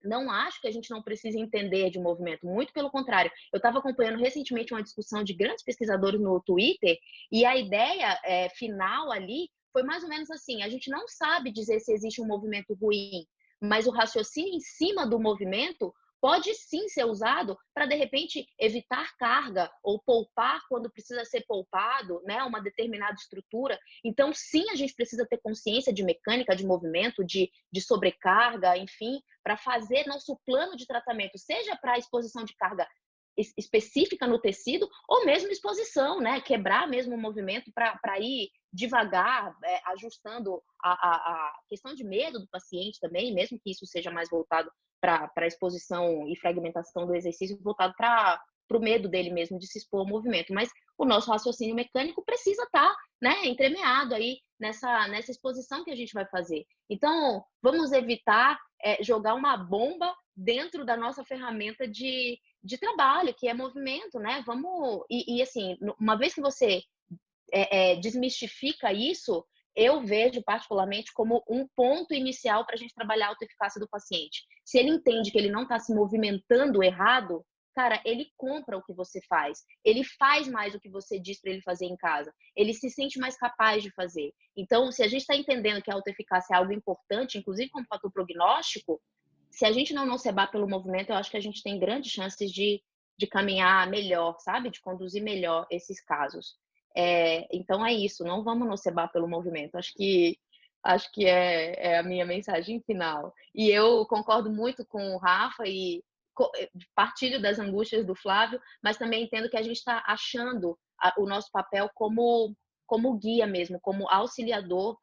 S3: não acho que a gente não precise entender de movimento, muito pelo contrário. Eu estava acompanhando recentemente uma discussão de grandes pesquisadores no Twitter e a ideia final ali foi mais ou menos assim: a gente não sabe dizer se existe um movimento ruim, mas o raciocínio em cima do movimento pode sim ser usado para, de repente, evitar carga ou poupar quando precisa ser poupado, né, uma determinada estrutura. Então, sim, a gente precisa ter consciência de mecânica, de movimento, de sobrecarga, enfim, para fazer nosso plano de tratamento, seja para exposição de carga específica no tecido, ou mesmo exposição, né? Quebrar mesmo o movimento para ir devagar, ajustando a questão de medo do paciente também, mesmo que isso seja mais voltado para a exposição e fragmentação do exercício, voltado para o medo dele mesmo de se expor ao movimento. Mas o nosso raciocínio mecânico precisa estar, né, entremeado aí nessa exposição que a gente vai fazer. Então, vamos evitar jogar uma bomba dentro da nossa ferramenta de trabalho, que é movimento, né? E assim, uma vez que você desmistifica isso, eu vejo particularmente como um ponto inicial para a gente trabalhar a autoeficácia do paciente. Se ele entende que ele não está se movimentando errado, cara, ele compra o que você faz. Ele faz mais o que você diz para ele fazer em casa. Ele se sente mais capaz de fazer. Então, se a gente está entendendo que a autoeficácia é algo importante, inclusive como fator prognóstico, se a gente não nocebar pelo movimento, eu acho que a gente tem grandes chances de caminhar melhor, sabe? De conduzir melhor esses casos. Então é isso, não vamos nocebar pelo movimento. Acho que é a minha mensagem final. E eu concordo muito com o Rafa e partilho das angústias do Flávio, mas também entendo que a gente está achando o nosso papel como guia mesmo, como auxiliador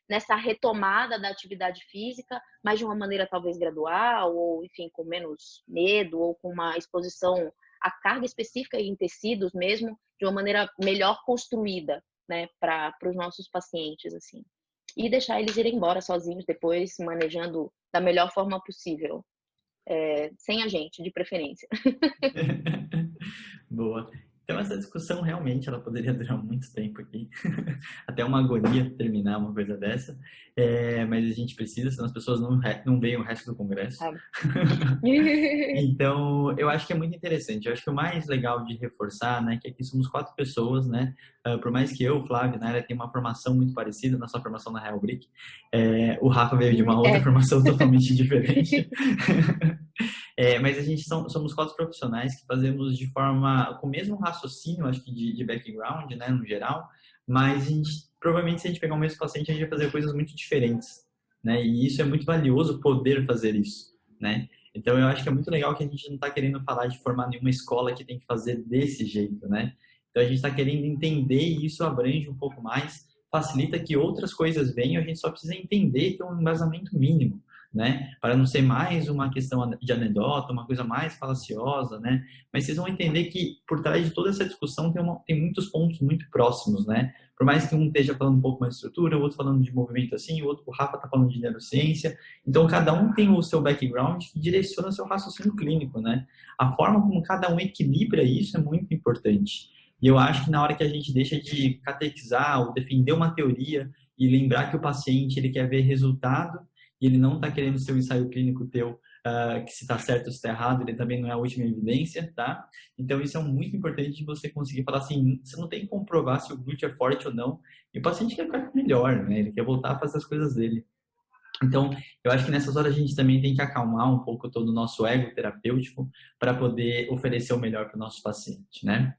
S3: nessa retomada da atividade física, mas de uma maneira talvez gradual, ou enfim, com menos medo, ou com uma exposição à carga específica em tecidos mesmo, de uma maneira melhor construída, né, para os nossos pacientes, assim. E deixar eles irem embora sozinhos depois, manejando da melhor forma possível. Sem a gente, de preferência.
S1: Boa. Então essa discussão realmente ela poderia durar muito tempo aqui, até uma agonia terminar uma coisa dessa, mas a gente precisa, senão as pessoas não veem o resto do congresso. Então eu acho que é muito interessante. Eu acho que o mais legal de reforçar, né, que aqui somos 4 pessoas, né, por mais que eu, Flávio, na área tenha uma formação muito parecida, nossa formação na Real Brick, o Rafa veio de uma outra formação totalmente diferente. Mas a gente somos 4 profissionais que fazemos de forma, com o mesmo raciocínio, acho que de background, né, no geral, mas provavelmente se a gente pegar o mesmo paciente, a gente vai fazer coisas muito diferentes, né, e isso é muito valioso poder fazer isso, né. Então eu acho que é muito legal que a gente não está querendo falar de formar nenhuma escola que tem que fazer desse jeito, né. Então a gente está querendo entender e isso abrange um pouco mais, facilita que outras coisas venham, a gente só precisa entender e ter um embasamento mínimo, né? Para não ser mais uma questão de anedota, uma coisa mais falaciosa, né? Mas vocês vão entender que por trás de toda essa discussão tem muitos pontos muito próximos, né? Por mais que um esteja falando um pouco mais de estrutura, o outro falando de movimento assim, o outro, o Rafa está falando de neurociência. Então, cada um tem o seu background que direciona o seu raciocínio clínico, né? A forma como cada um equilibra isso é muito importante. E eu acho que na hora que a gente deixa de catequizar ou defender uma teoria e lembrar que o paciente ele quer ver resultado, e ele não está querendo ser um ensaio clínico teu, que se está certo ou se está errado, ele também não é a última evidência, tá? Então isso é muito importante de você conseguir falar assim, você não tem que comprovar se o glúteo é forte ou não, e o paciente quer ficar melhor, né? Ele quer voltar a fazer as coisas dele. Então, eu acho que nessas horas a gente também tem que acalmar um pouco todo o nosso ego terapêutico para poder oferecer o melhor para o nosso paciente, né?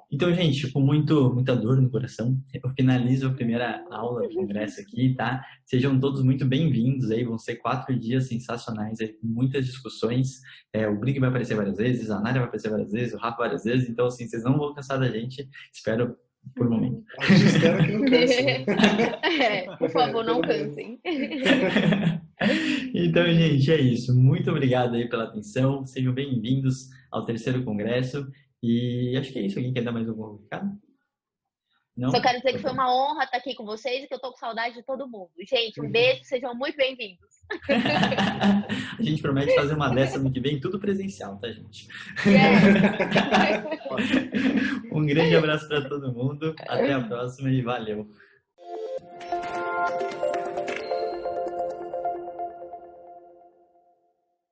S1: Então, gente, com muita dor no coração, eu finalizo a primeira aula do congresso aqui, tá? Sejam todos muito bem-vindos aí, vão ser 4 dias sensacionais, aí, com muitas discussões. O Brig vai aparecer várias vezes, a Nádia vai aparecer várias vezes, o Rafa várias vezes, então, assim, vocês não vão cansar da gente, espero por um momento.
S4: A gente espera que não canse, né?
S3: Por favor, não cansem.
S1: Então, gente, é isso. Muito obrigado aí pela atenção. Sejam bem-vindos ao 3º congresso. E acho que é isso. Alguém quer dar mais algum recado? Não?
S3: Só quero dizer que foi uma honra estar aqui com vocês e que eu tô com saudade de todo mundo. Gente, um beijo, sejam muito bem-vindos.
S1: A gente promete fazer uma dessa ano que vem, tudo presencial, tá, gente? Um grande abraço para todo mundo. Até a próxima e valeu.